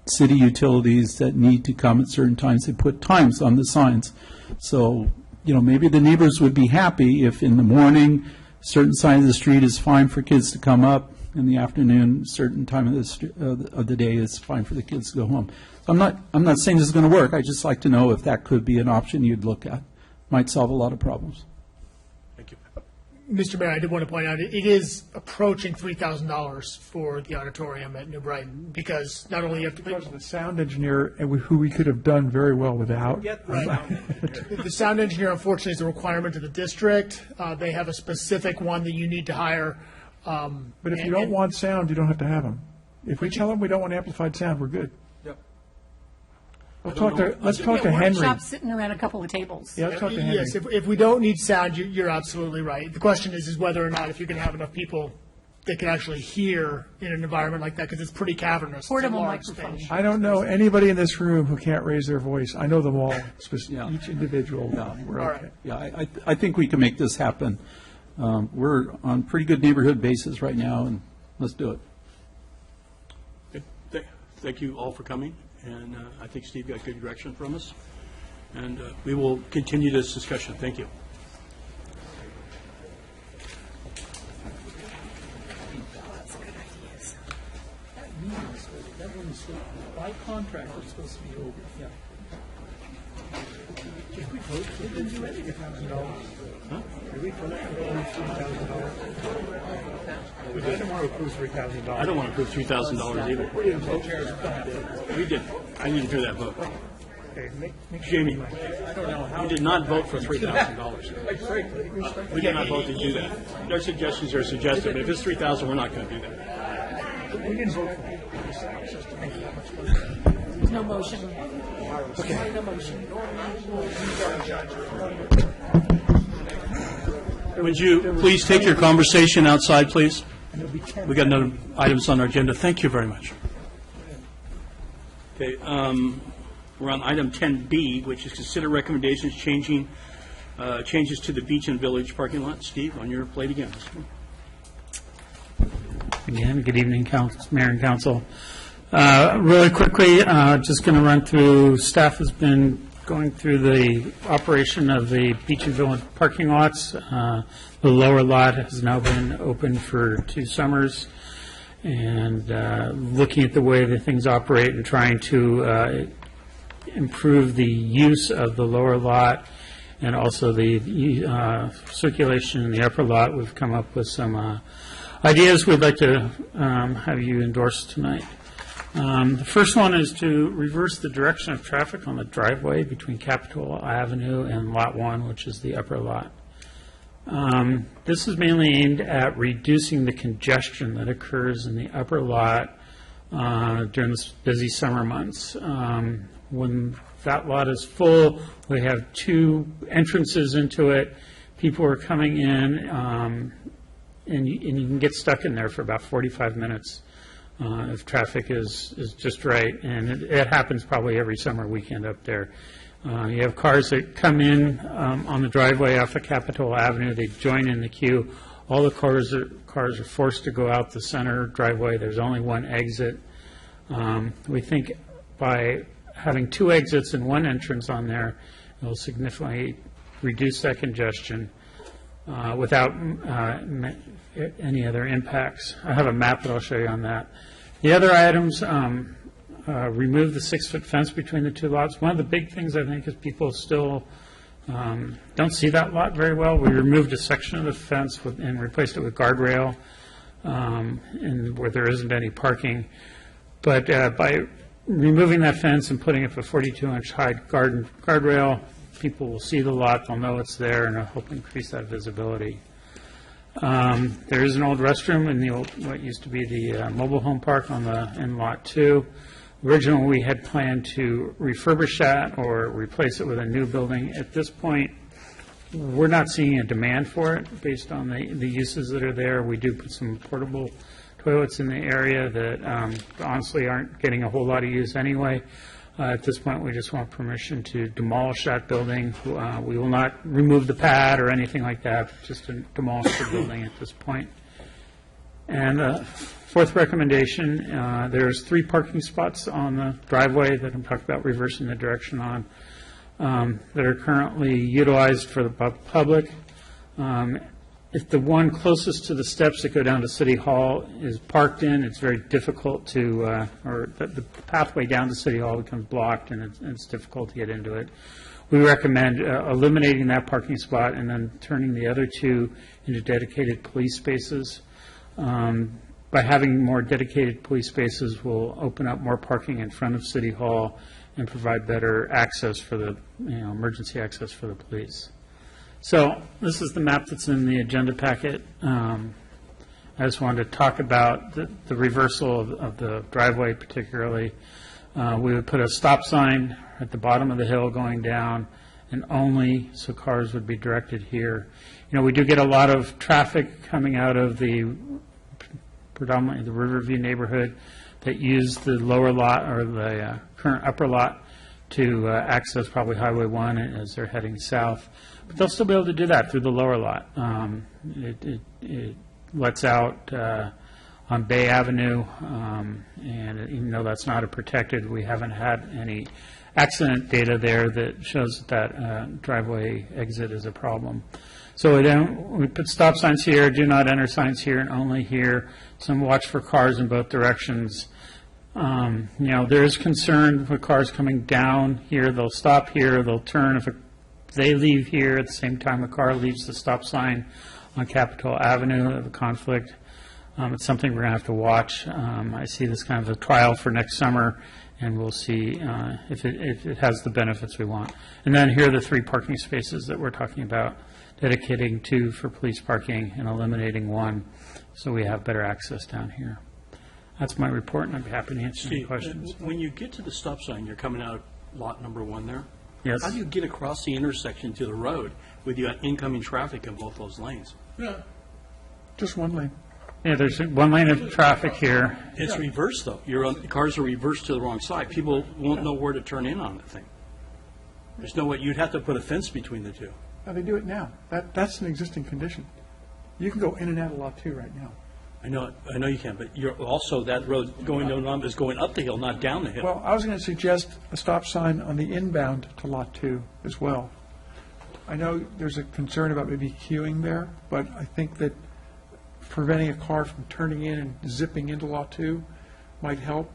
[SPEAKER 14] city utilities that need to come at certain times, they put times on the signs. So, you know, maybe the neighbors would be happy if in the morning, certain side of the street is fine for kids to come up, in the afternoon, certain time of the day is fine for the kids to go home. So I'm not saying this is going to work. I just like to know if that could be an option you'd look at. Might solve a lot of problems.
[SPEAKER 1] Thank you.
[SPEAKER 15] Mr. Mayor, I did want to point out, it is approaching $3,000 for the auditorium at New Brighton, because not only you have to...
[SPEAKER 9] Because of the sound engineer, who we could have done very well without.
[SPEAKER 15] Right. The sound engineer, unfortunately, is a requirement of the district. They have a specific one that you need to hire.
[SPEAKER 9] But if you don't want sound, you don't have to have them. If we tell them we don't want amplified sound, we're good.
[SPEAKER 1] Yep.
[SPEAKER 9] Let's talk to Henry.
[SPEAKER 11] Workshop sitting around a couple of tables.
[SPEAKER 9] Yeah, let's talk to Henry.
[SPEAKER 15] Yes, if we don't need sound, you're absolutely right. The question is whether or not if you're going to have enough people that can actually hear in an environment like that, because it's pretty cavernous.
[SPEAKER 11] Portable
[SPEAKER 15] it's a large
[SPEAKER 11] microphone.
[SPEAKER 15] stage.
[SPEAKER 9] I don't know anybody in this room who can't raise their voice. I know them all, each individual. We're
[SPEAKER 15] All
[SPEAKER 9] okay.
[SPEAKER 15] right.
[SPEAKER 14] Yeah, I think we can make this happen. We're on pretty good neighborhood basis right now, and let's do it.
[SPEAKER 1] Good. Thank you all for coming, and I think Steve got good direction from us, and we will continue this discussion. Thank you.
[SPEAKER 14] By contract, we're supposed to be over. Yeah.
[SPEAKER 12] Did we vote for $3,000?
[SPEAKER 1] Huh?
[SPEAKER 12] Did we vote for $3,000? We did. I don't want to approve $3,000.
[SPEAKER 1] I don't want to approve $3,000 either.
[SPEAKER 12] We didn't vote.
[SPEAKER 1] We did. I didn't hear that vote.
[SPEAKER 12] Okay, make
[SPEAKER 1] Jamie,
[SPEAKER 12] I don't know how.
[SPEAKER 1] we did not vote for $3,000. We did not vote to do that. Their suggestions are suggested, but if it's $3,000, we're not going to do that.
[SPEAKER 12] We didn't vote for it.
[SPEAKER 11] There's no motion.
[SPEAKER 1] Okay.
[SPEAKER 11] No motion.
[SPEAKER 1] Would you please take your conversation outside, please? We got no items on our agenda. Thank you very much. Okay, we're on item 10B, which is consider recommendations changes to the beach and village parking lot. Steve, on your plate again.
[SPEAKER 13] Again, good evening, Mayor and Council. Really quickly, just going to run through, staff has been going through the operation of the beach and village parking lots. The lower lot has now been open for 2 summers, and looking at the way that things operate and trying to improve the use of the lower lot and also the circulation in the upper lot, we've come up with some ideas we'd like to have you endorse tonight. The first one is to reverse the direction of traffic on the driveway between Capitol Avenue and Lot 1, which is the upper lot. This is mainly aimed at reducing the congestion that occurs in the upper lot during the busy summer months. When that lot is full, we have 2 entrances into it. People are coming in, and you can get stuck in there for about 45 minutes. If traffic is just right, and it happens probably every summer weekend up there. You have cars that come in on the driveway off of Capitol Avenue. They join in the queue. All the cars are forced to go out the center driveway. There's only one exit. We think by having 2 exits and 1 entrance on there, it will significantly reduce that congestion without any other impacts. I have a map that I'll show you on that. The other items, remove the 6-foot fence between the 2 lots. One of the big things, I think, is people still don't see that lot very well. We removed a section of the fence and replaced it with guardrail, and where there isn't any parking. But by removing that fence and putting up a 42-inch high guardrail, people will see the lot, they'll know it's there, and it'll help increase that visibility. There is an old restroom in the old, what used to be the mobile home park in Lot 2. Originally, we had planned to refurbish that or replace it with a new building. At this point, we're not seeing a demand for it based on the uses that are there. We do put some portable toilets in the area that honestly aren't getting a whole lot of use anyway. At this point, we just want permission to demolish that building. We will not remove the pad or anything like that, just to demolish the building at this point. And fourth recommendation, there's 3 parking spots on the driveway that I'm talking about reversing the direction on that are currently utilized for the public. If the one closest to the steps that go down to City Hall is parked in, it's very difficult to, or the pathway down to City Hall becomes blocked and it's difficult to get into it. We recommend eliminating that parking spot and then turning the other 2 into dedicated police spaces. By having more dedicated police spaces, we'll open up more parking in front of City Hall and provide better access for the, emergency access for the police. So this is the map that's in the agenda packet. I just wanted to talk about the reversal of the driveway particularly. We would put a stop sign at the bottom of the hill going down, and only so cars would be directed here. We do get a lot of traffic coming out of predominantly the Riverview neighborhood that use the lower lot or the current upper lot to access probably Highway 1 as they're heading south. But they'll still be able to do that through the lower lot. It lets out on Bay Avenue, and even though that's not a protected, we haven't had any accident data there that shows that driveway exit is a problem. So we put stop signs here, do not enter signs here, and only here. Some watch for cars in both directions. There is concern with cars coming down here. They'll stop here, they'll turn. If they leave here at the same time a car leaves the stop sign on Capitol Avenue of a conflict, it's something we're going to have to watch. I see this kind of a trial for next summer, and we'll see if it has the benefits we want. And then here are the 3 parking spaces that we're talking about, dedicating 2 for police parking and eliminating 1, so we have better access down here. That's my report, and I'd be happy to answer any questions.
[SPEAKER 1] When you get to the stop sign, you're coming out of lot number 1 there?
[SPEAKER 13] Yes.
[SPEAKER 1] How do you get across the intersection to the road with your incoming traffic in both those lanes?
[SPEAKER 9] Yeah. Just 1 lane.
[SPEAKER 13] Yeah, there's 1 lane of traffic here.
[SPEAKER 1] It's reversed, though. Cars are reversed to the wrong side. People won't know where to turn in on the thing. There's no way. You'd have to put a fence between the 2.
[SPEAKER 9] Now, they do it now. That's an existing condition. You can go in and out of Lot 2 right now.
[SPEAKER 1] I know you can, but you're also, that road going down is going up the hill, not down the hill.
[SPEAKER 9] Well, I was going to suggest a stop sign on the inbound to Lot 2 as well. I know there's a concern about maybe queuing there, but I think that preventing a car from turning in and zipping into Lot 2 might help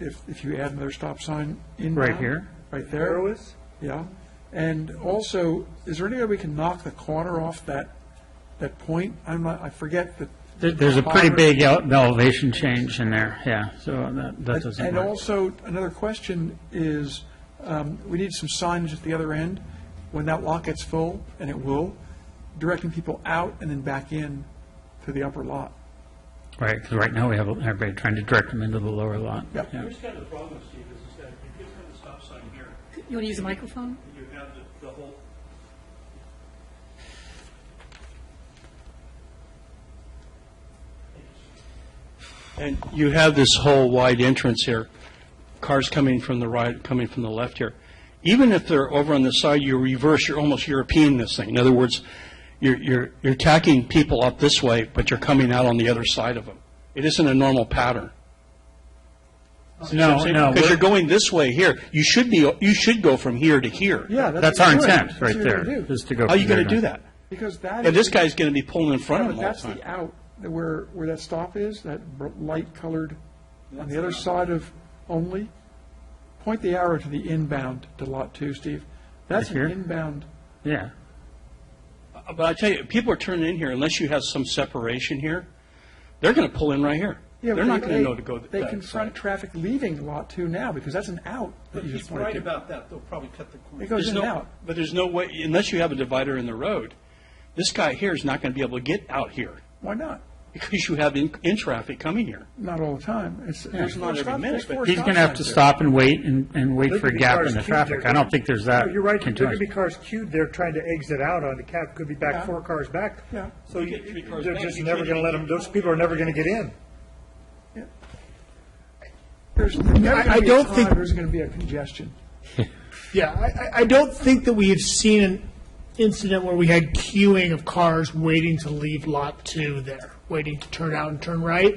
[SPEAKER 9] if you add another stop sign inbound.
[SPEAKER 13] Right here?
[SPEAKER 9] Right there. Yeah. And also, is there any way we can knock the corner off that point? I forget that.
[SPEAKER 13] There's a pretty big elevation change in there, yeah, so that doesn't
[SPEAKER 9] And
[SPEAKER 13] work.
[SPEAKER 9] also, another question is, we need some signage at the other end when that lot gets full, and it will, directing people out and then back in to the upper lot.
[SPEAKER 13] Right, because right now we have everybody trying to direct them into the lower lot.
[SPEAKER 9] Yep.
[SPEAKER 13] Yeah.
[SPEAKER 1] Here's kind of the problem, Steve, is that you just have the stop sign here.
[SPEAKER 11] You want to use a microphone?
[SPEAKER 1] You have the whole. And you have this whole wide entrance here, cars coming from the right, coming from the left here. Even if they're over on the side, you reverse, you're almost European this thing. In other words, you're tacking people up this way, but you're coming out on the other side of them. It isn't a normal pattern.
[SPEAKER 13] No,
[SPEAKER 1] because you're going this way here. You should go from here to here.
[SPEAKER 9] Yeah,
[SPEAKER 13] that's our intent right there, is to go.
[SPEAKER 1] How are you
[SPEAKER 13] from
[SPEAKER 1] going to
[SPEAKER 13] there
[SPEAKER 1] do that?
[SPEAKER 9] Because that
[SPEAKER 1] And this guy's going to be pulling in front of him all
[SPEAKER 9] that's
[SPEAKER 1] the time.
[SPEAKER 9] the out, where that stop is, that light colored, on the other side of only. Point the arrow to the inbound to Lot 2, Steve. That's
[SPEAKER 13] Right here?
[SPEAKER 9] an inbound.
[SPEAKER 13] Yeah.
[SPEAKER 1] But I tell you, people are turning in here unless you have some separation here. They're going to pull in right here.
[SPEAKER 9] Yeah,
[SPEAKER 1] They're
[SPEAKER 9] but
[SPEAKER 1] not going to
[SPEAKER 9] they-
[SPEAKER 1] know to go
[SPEAKER 9] They
[SPEAKER 1] that
[SPEAKER 9] confront
[SPEAKER 1] side.
[SPEAKER 9] traffic leaving Lot 2 now, because that's an out that you just
[SPEAKER 1] He's
[SPEAKER 9] pointed
[SPEAKER 1] right
[SPEAKER 9] to.
[SPEAKER 1] about that. They'll probably cut the corner.
[SPEAKER 9] It goes in and
[SPEAKER 1] no,
[SPEAKER 9] out.
[SPEAKER 1] But there's no way, unless you have a divider in the road, this guy here is not going to be able to get out here
[SPEAKER 9] Why not?
[SPEAKER 1] because you have in traffic coming here.
[SPEAKER 9] Not all the time. There's
[SPEAKER 1] not every minute, but
[SPEAKER 13] He's going to have to stop and wait and wait
[SPEAKER 12] There
[SPEAKER 13] for a
[SPEAKER 12] could be
[SPEAKER 13] gap
[SPEAKER 12] cars
[SPEAKER 13] in the
[SPEAKER 12] queued
[SPEAKER 13] traffic.
[SPEAKER 12] there.
[SPEAKER 13] I don't think there's that.
[SPEAKER 12] No, you're right, there could
[SPEAKER 13] continuous.
[SPEAKER 12] be cars queued there trying to exit out on the cap, could be back
[SPEAKER 9] Yeah.
[SPEAKER 12] 4 cars back.
[SPEAKER 9] Yeah.
[SPEAKER 12] So
[SPEAKER 1] You get 3 cars
[SPEAKER 12] they're
[SPEAKER 1] back,
[SPEAKER 12] just
[SPEAKER 1] you
[SPEAKER 12] never
[SPEAKER 1] can't
[SPEAKER 12] going to
[SPEAKER 1] even
[SPEAKER 12] let
[SPEAKER 1] get
[SPEAKER 12] them, those people are never going to get in.
[SPEAKER 9] There's never
[SPEAKER 15] I
[SPEAKER 9] going to be a
[SPEAKER 15] don't
[SPEAKER 9] time
[SPEAKER 15] think-
[SPEAKER 9] there's going to be a congestion.
[SPEAKER 15] Yeah, I don't think that we have seen an incident where we had queuing of cars waiting to leave Lot 2 there, waiting to turn out and turn right.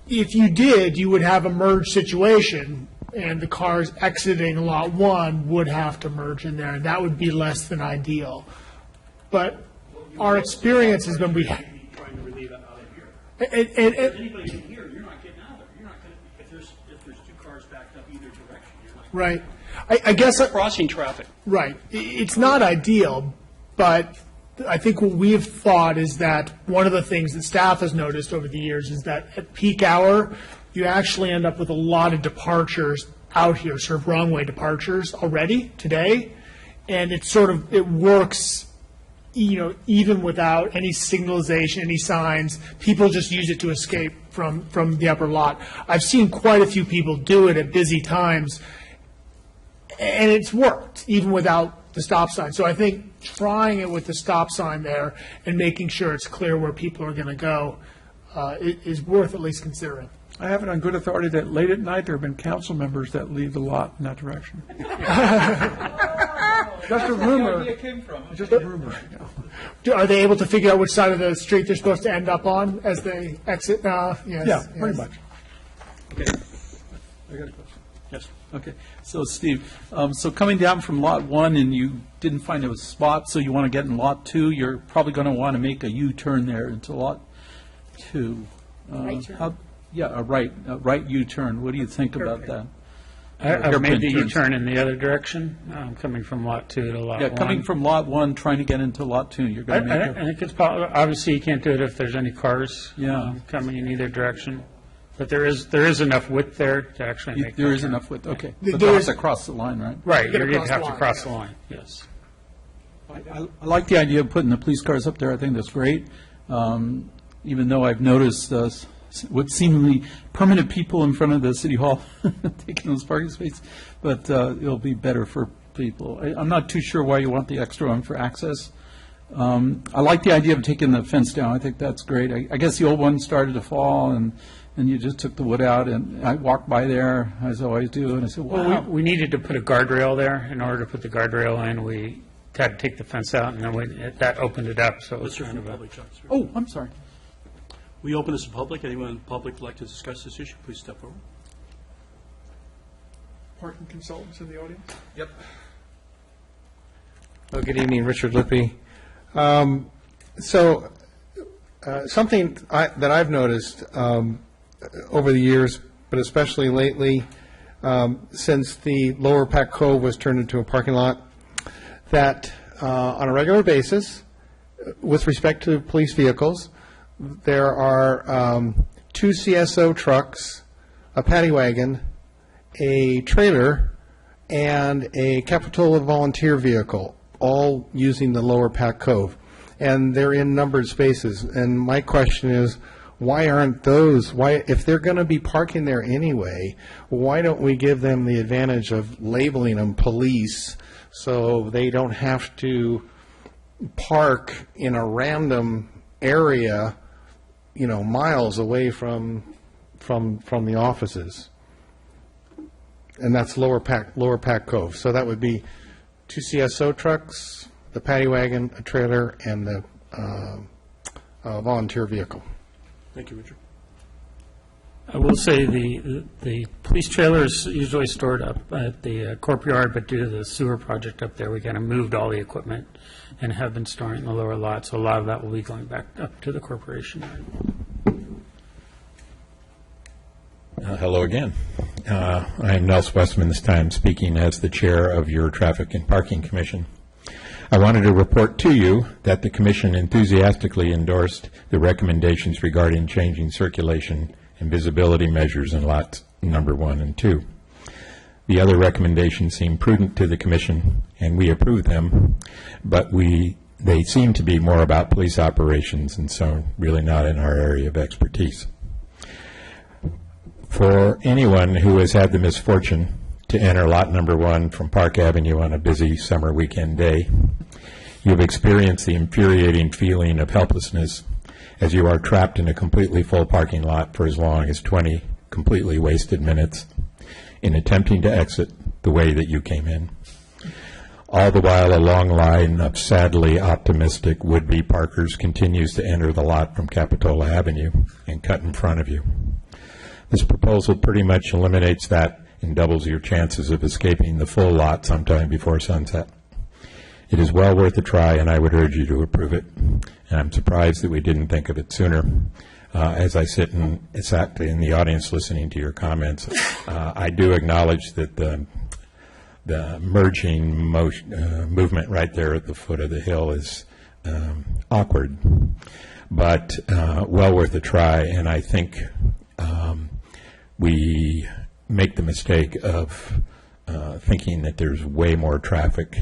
[SPEAKER 15] If you did, you would have a merge situation, and the cars exiting Lot 1 would have to merge in there, and that would be less than ideal. But our experience has been
[SPEAKER 1] Trying to relieve it out of here.
[SPEAKER 15] and
[SPEAKER 1] If anybody's in here, you're not getting out of there. You're not going to, if there's 2 cars backed up either direction, you're not.
[SPEAKER 15] right. I guess
[SPEAKER 1] Crossing traffic.
[SPEAKER 15] Right. It's not ideal, but I think what we've thought is that one of the things that staff has noticed over the years is that at peak hour, you actually end up with a lot of departures out here, sort of wrong way departures already today. And it works, even without any signalization, any signs. People just use it to escape from the upper lot. I've seen quite a few people do it at busy times, and it's worked, even without the stop sign. So I think trying it with the stop sign there and making sure it's clear where people are going to go is worth at least considering.
[SPEAKER 9] I have it on good authority that late at night, there have been council members that leave the lot in that direction. Just a rumor. Just a rumor.
[SPEAKER 15] Are they able to figure out which side of the street they're supposed to end up on as they exit? Yes.
[SPEAKER 9] Yeah, pretty much.
[SPEAKER 14] Okay. I got a question.
[SPEAKER 1] Yes.
[SPEAKER 14] Okay. So, Steve, so coming down from Lot 1 and you didn't find a spot, so you want to get in Lot 2, you're probably going to want to make a U-turn there into Lot 2.
[SPEAKER 11] Right turn.
[SPEAKER 14] Yeah, a right U-turn. What do you think about that?
[SPEAKER 13] I've made the
[SPEAKER 14] Hairpin turns.
[SPEAKER 13] U-turn in the other direction, coming from Lot 2 to Lot 1.
[SPEAKER 14] Yeah, coming from Lot 1, trying to get into Lot 2, you're going to make
[SPEAKER 13] I think it's possible. Obviously, you can't do it if there's any cars
[SPEAKER 14] Yeah.
[SPEAKER 13] coming in either direction. But there is enough width there to actually make
[SPEAKER 14] There
[SPEAKER 13] that
[SPEAKER 14] is
[SPEAKER 13] turn.
[SPEAKER 14] enough width, okay.
[SPEAKER 15] There
[SPEAKER 14] But they'll have
[SPEAKER 15] is-
[SPEAKER 14] to cross the line, right?
[SPEAKER 13] Right,
[SPEAKER 15] You
[SPEAKER 13] you're
[SPEAKER 15] gotta
[SPEAKER 13] going to have
[SPEAKER 15] cross
[SPEAKER 13] to
[SPEAKER 15] the
[SPEAKER 13] cross the
[SPEAKER 15] line.
[SPEAKER 13] line, yes.
[SPEAKER 14] I like the idea of putting the police cars up there. I think that's great. Even though I've noticed what seemingly permanent people in front of the city hall taking those parking spaces, but it'll be better for people. I'm not too sure why you want the extra one for access. I like the idea of taking the fence down. I think that's great. I guess the old one started to fall, and you just took the wood out, and I walked by there, as I always do, and I said, wow.
[SPEAKER 13] Well, we needed to put a guardrail there. In order to put the guardrail in, we had to take the fence out, and then that opened it up, so it was
[SPEAKER 1] Let's hear
[SPEAKER 13] kind
[SPEAKER 1] from
[SPEAKER 13] of
[SPEAKER 1] the
[SPEAKER 13] a...
[SPEAKER 1] public, Chuck. Sir.
[SPEAKER 14] Oh, I'm sorry.
[SPEAKER 1] We open this to public. Anyone in the public would like to discuss this issue, please step forward.
[SPEAKER 9] Parking consultants in the audience?
[SPEAKER 5] Yep. Well, good evening, Richard Lippy. Something that I've noticed over the years, but especially lately, since the lower Pack Cove was turned into a parking lot, that on a regular basis, with respect to police vehicles, there are 2 CSO trucks, a paddy wagon, a trailer, and a Capitola volunteer vehicle, all using the lower Pack Cove. And they're in numbered spaces. And my question is, why aren't those, if they're going to be parking there anyway, why don't we give them the advantage of labeling them police so they don't have to park in a random area, miles away from the offices? And that's lower Pack Cove. So that would be 2 CSO trucks, the paddy wagon, a trailer, and the volunteer vehicle.
[SPEAKER 1] Thank you, Richard.
[SPEAKER 13] I will say the police trailer is usually stored up at the courtyard, but due to the sewer project up there, we kind of moved all the equipment and have been storing it in the lower lot, so a lot of that will be going back up to the corporation.
[SPEAKER 7] Hello again. I am Nels Westman, this time speaking as the chair of your Traffic and Parking Commission. I wanted to report to you that the Commission enthusiastically endorsed the recommendations regarding changing circulation and visibility measures in lots number 1 and 2. The other recommendations seem prudent to the Commission, and we approve them, but they seem to be more about police operations, and so really not in our area of expertise. For anyone who has had the misfortune to enter lot number 1 from Park Avenue on a busy summer weekend day, you've experienced the infuriating feeling of helplessness as you are trapped in a completely full parking lot for as long as 20 completely wasted minutes in attempting to exit the way that you came in. All the while, a long line of sadly optimistic would-be parkers continues to enter the lot from Capitola Avenue and cut in front of you. This proposal pretty much eliminates that and doubles your chances of escaping the full lot sometime before sunset. It is well worth a try, and I would urge you to approve it. And I'm surprised that we didn't think of it sooner. As I sat in the audience listening to your comments, I do acknowledge that the merging movement right there at the foot of the hill is awkward, but well worth a try. And I think we make the mistake of thinking that there's way more traffic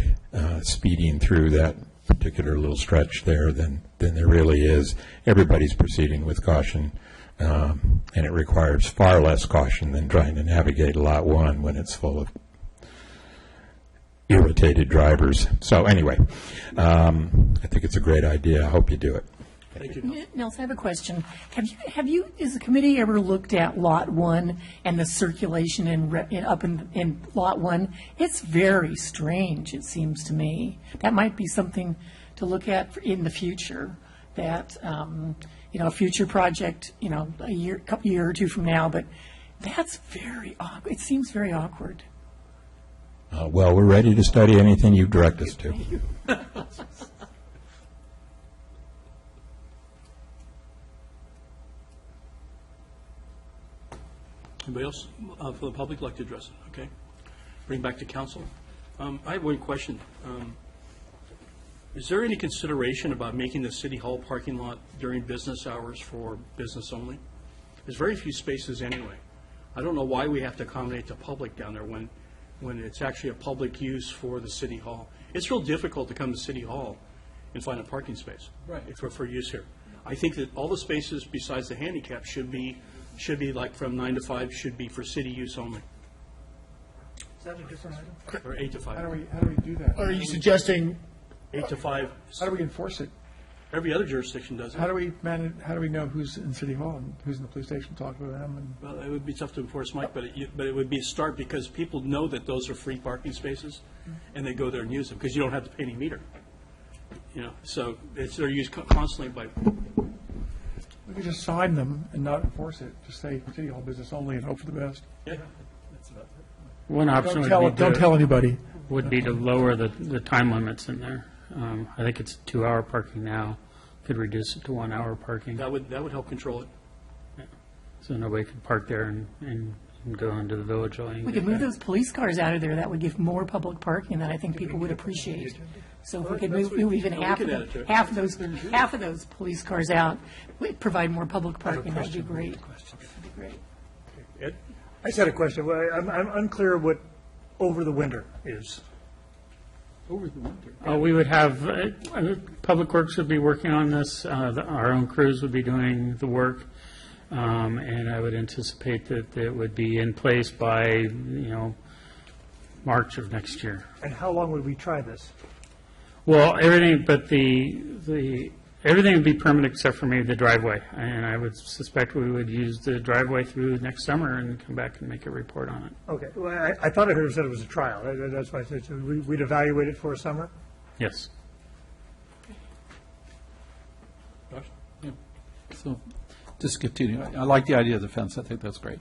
[SPEAKER 7] speeding through that particular little stretch there than there really is. Everybody's proceeding with caution, and it requires far less caution than trying to navigate Lot 1 when it's full of irritated drivers. So anyway, I think it's a great idea. I hope you do it.
[SPEAKER 1] Thank you.
[SPEAKER 11] Nels, I have a question. Have you, as a committee, ever looked at Lot 1 and the circulation in Lot 1? It's very strange, it seems to me. That might be something to look at in the future, that, a future project, a couple year or two from now, but that's very awkward. It seems very awkward.
[SPEAKER 7] Well, we're ready to study anything you direct us to.
[SPEAKER 1] Anybody else for the public like to address it? Okay. Bring back to council. I have one question. Is there any consideration about making the city hall parking lot during business hours for business only? There's very few spaces anyway. I don't know why we have to accommodate the public down there when it's actually a public use for the city hall. It's real difficult to come to city hall and find a parking space for use here. I think that all the spaces besides the handicap should be like from 9 to 5, should be for city use only.
[SPEAKER 12] Is that a different item?
[SPEAKER 1] Or 8 to 5.
[SPEAKER 9] How do we do that?
[SPEAKER 15] Are you suggesting
[SPEAKER 1] 8 to 5?
[SPEAKER 9] How do we enforce it?
[SPEAKER 1] Every other jurisdiction does it.
[SPEAKER 9] How do we manage? How do we know who's in City Hall and who's in the police station? Talk to them.
[SPEAKER 1] Well, it would be tough to enforce, Mike, but it would be a start because people know that those are free parking spaces, and they go there and use them because you don't have to pay any meter. So they're used constantly by.
[SPEAKER 9] We could just sign them and not enforce it. Just say City Hall business only and hope for the best.
[SPEAKER 1] Yeah.
[SPEAKER 13] One option
[SPEAKER 9] Don't tell anybody.
[SPEAKER 13] would be to lower the time limits in there. I think it's 2-hour parking now. Could reduce it to 1-hour parking.
[SPEAKER 1] That would help control it.
[SPEAKER 13] Yeah. So nobody could park there and go into the village lane.
[SPEAKER 11] We could move those police cars out of there. That would give more public parking that I think people would appreciate. So if we could move even half of those police cars out, we'd provide more public parking. That'd be great. That'd be great.
[SPEAKER 1] Ed?
[SPEAKER 12] I just had a question. I'm unclear what over the winter is.
[SPEAKER 1] Over the winter?
[SPEAKER 13] We would have, Public Works would be working on this. Our own crews would be doing the work. And I would anticipate that it would be in place by, March of next year.
[SPEAKER 12] And how long would we try this?
[SPEAKER 13] Well, everything, but everything would be permanent except for maybe the driveway. And I would suspect we would use the driveway through next summer and come back and make a report on it.
[SPEAKER 12] Okay. Well, I thought I heard it said it was a trial. That's why I said we'd evaluate it for a summer?
[SPEAKER 13] Yes.
[SPEAKER 1] Josh?
[SPEAKER 14] Yeah. So, just continue. I like the idea of the fence. I think that's great.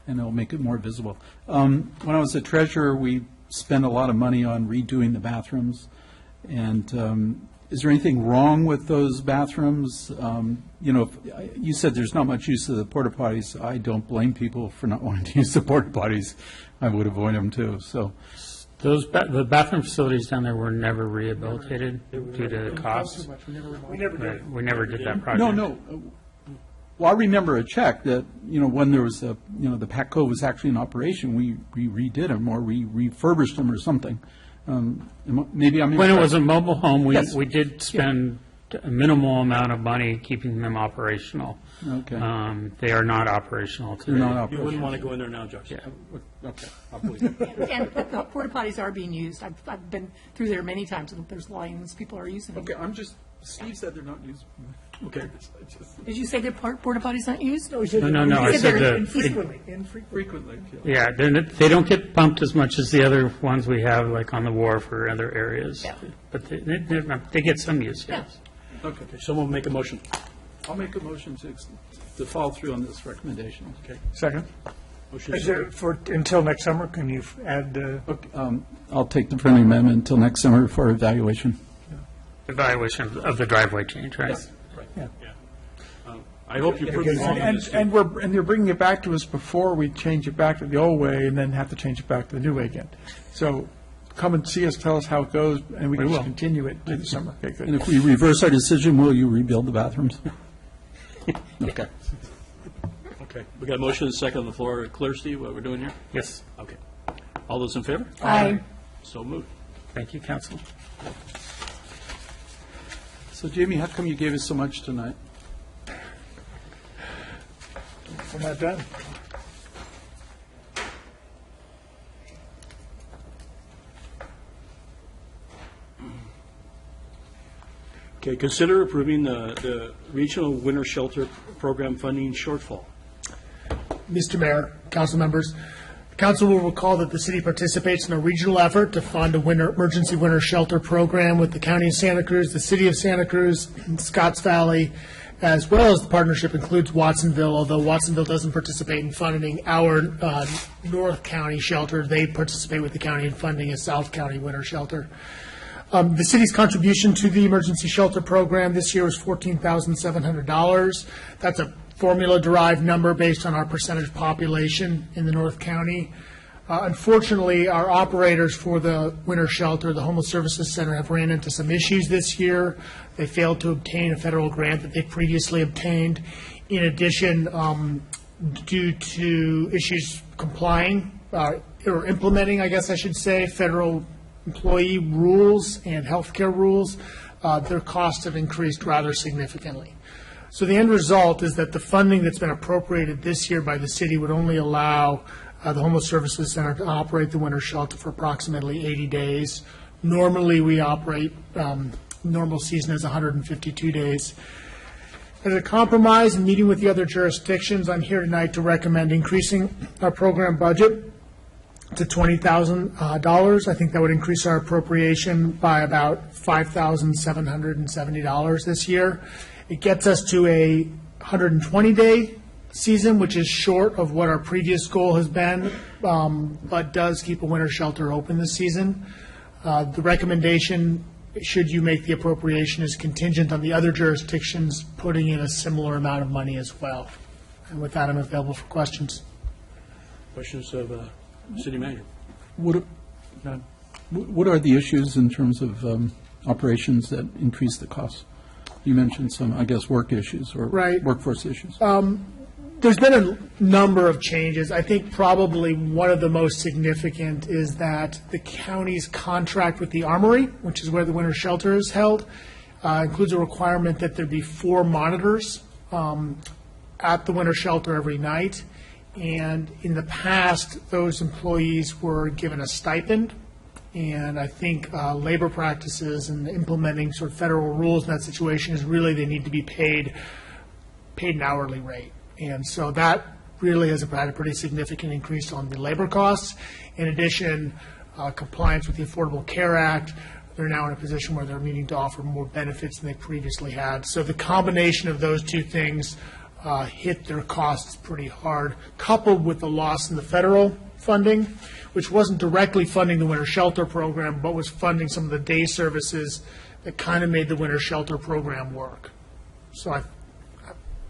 [SPEAKER 14] And it'll make it more visible. When I was the treasurer, we spent a lot of money on redoing the bathrooms. And is there anything wrong with those bathrooms? You said there's not much use of the porta potties. I don't blame people for not wanting to use the porta potties. I would avoid them too. So,
[SPEAKER 13] The bathroom facilities down there were never rehabilitated due to costs.
[SPEAKER 15] We never did.
[SPEAKER 13] Right, we never did that project.
[SPEAKER 14] No. Well, I remember a check that, when there was the Pat Cove was actually in operation, we redid them or we refurbished them or something. Maybe I'm.
[SPEAKER 13] When it was a mobile home,
[SPEAKER 14] Yes.
[SPEAKER 13] we did spend a minimal amount of money keeping them operational.
[SPEAKER 14] Okay.
[SPEAKER 13] They are not operational today.
[SPEAKER 14] They're not operational.
[SPEAKER 1] You wouldn't want to go in there now, Josh.
[SPEAKER 13] Yeah.
[SPEAKER 14] Okay, I'll believe it.
[SPEAKER 11] And the porta potties are being used. I've been through there many times, and there's lines, people are using them.
[SPEAKER 14] Okay, Steve said they're not used.
[SPEAKER 1] Okay.
[SPEAKER 11] Did you say that porta potties aren't used?
[SPEAKER 13] No, I said
[SPEAKER 11] they're
[SPEAKER 15] Infrequently.
[SPEAKER 14] Frequently.
[SPEAKER 13] Yeah, they don't get pumped as much as the other ones we have, like on the wharf or other areas.
[SPEAKER 11] Yeah.
[SPEAKER 13] But they get some use, yes.
[SPEAKER 14] Okay.
[SPEAKER 1] Someone make a motion.
[SPEAKER 14] I'll make a motion to follow through on this recommendation.
[SPEAKER 1] Okay.
[SPEAKER 12] Second.
[SPEAKER 1] Motion
[SPEAKER 12] Is there, until next summer, can you add,
[SPEAKER 14] I'll take the friendly amendment until next summer for evaluation.
[SPEAKER 13] Evaluation of the driveway change, right?
[SPEAKER 14] Yes.
[SPEAKER 1] Yeah. I hope you prove me wrong.
[SPEAKER 9] And they're bringing it back to us before we change it back to the old way and then have to change it back to the new way again. So come and see us, tell us how it goes, and we can just continue it to the summer. Okay, good.
[SPEAKER 14] And if we reverse our decision, will you rebuild the bathrooms?
[SPEAKER 1] Okay. Okay. We got a motion and a second on the floor. Clear, Steve, what we're doing here?
[SPEAKER 13] Yes.
[SPEAKER 1] Okay. All those in favor?
[SPEAKER 11] Aye.
[SPEAKER 1] So moved.
[SPEAKER 13] Thank you, council.
[SPEAKER 14] So Jamie, how come you gave us so much tonight?
[SPEAKER 12] we're not done?
[SPEAKER 1] Okay, consider approving the regional winter shelter program funding shortfall.
[SPEAKER 15] Mr. Mayor, council members, the council will recall that the city participates in a regional effort to fund a emergency winter shelter program with the county of Santa Cruz, the city of Santa Cruz, and Scotts Valley, as well as the partnership includes Watsonville, although Watsonville doesn't participate in funding our North County shelter. They participate with the county in funding a South County winter shelter. The city's contribution to the emergency shelter program this year was $14,700. That's a formula-derived number based on our percentage population in the North County. Unfortunately, our operators for the winter shelter, the Homeless Services Center, have ran into some issues this year. They failed to obtain a federal grant that they previously obtained. In addition, due to issues complying, or implementing, I guess I should say, federal employee rules and healthcare rules, their costs have increased rather significantly. So the end result is that the funding that's been appropriated this year by the city would only allow the Homeless Services Center to operate the winter shelter for approximately 80 days. Normally, we operate, normal season is 152 days. As a compromise in meeting with the other jurisdictions, I'm here tonight to recommend increasing our program budget to $20,000. I think that would increase our appropriation by about $5,770 this year. It gets us to a 120-day season, which is short of what our previous goal has been, but does keep a winter shelter open this season. The recommendation, should you make the appropriation, is contingent on the other jurisdictions putting in a similar amount of money as well. And with that, I'm available for questions.
[SPEAKER 1] Questions of City Manager?
[SPEAKER 14] What are the issues in terms of operations that increase the cost? You mentioned some, I guess, work issues or workforce issues.
[SPEAKER 15] There's been a number of changes. I think probably one of the most significant is that the county's contract with the Armory, which is where the winter shelter is held, includes a requirement that there be 4 monitors at the winter shelter every night. And in the past, those employees were given a stipend. And I think labor practices and implementing sort of federal rules in that situation is really they need to be paid an hourly rate. And so that really has had a pretty significant increase on the labor costs. In addition, compliance with the Affordable Care Act, they're now in a position where they're needing to offer more benefits than they previously had. So the combination of those two things hit their costs pretty hard, coupled with the loss in the federal funding, which wasn't directly funding the winter shelter program, but was funding some of the day services that kind of made the winter shelter program work. So I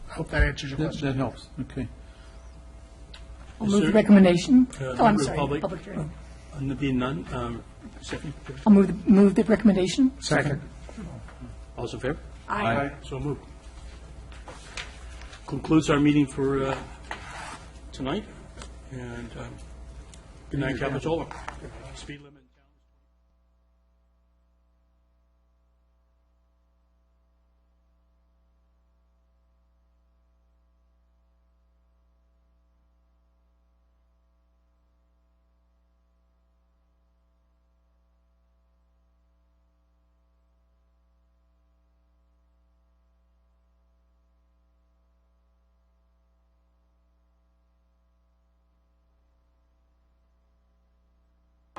[SPEAKER 15] hope that answers your question.
[SPEAKER 14] That helps, okay.
[SPEAKER 11] I'll move the recommendation.
[SPEAKER 1] I'm
[SPEAKER 11] sorry,
[SPEAKER 1] public.
[SPEAKER 11] public hearing.
[SPEAKER 1] And there being none, Stephanie?
[SPEAKER 11] I'll move the recommendation.
[SPEAKER 4] Second.
[SPEAKER 1] All those in favor?
[SPEAKER 11] Aye.
[SPEAKER 1] So moved. Concludes our meeting for tonight, and good night, Capitola. Speed limit.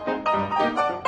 [SPEAKER 17] Thank you.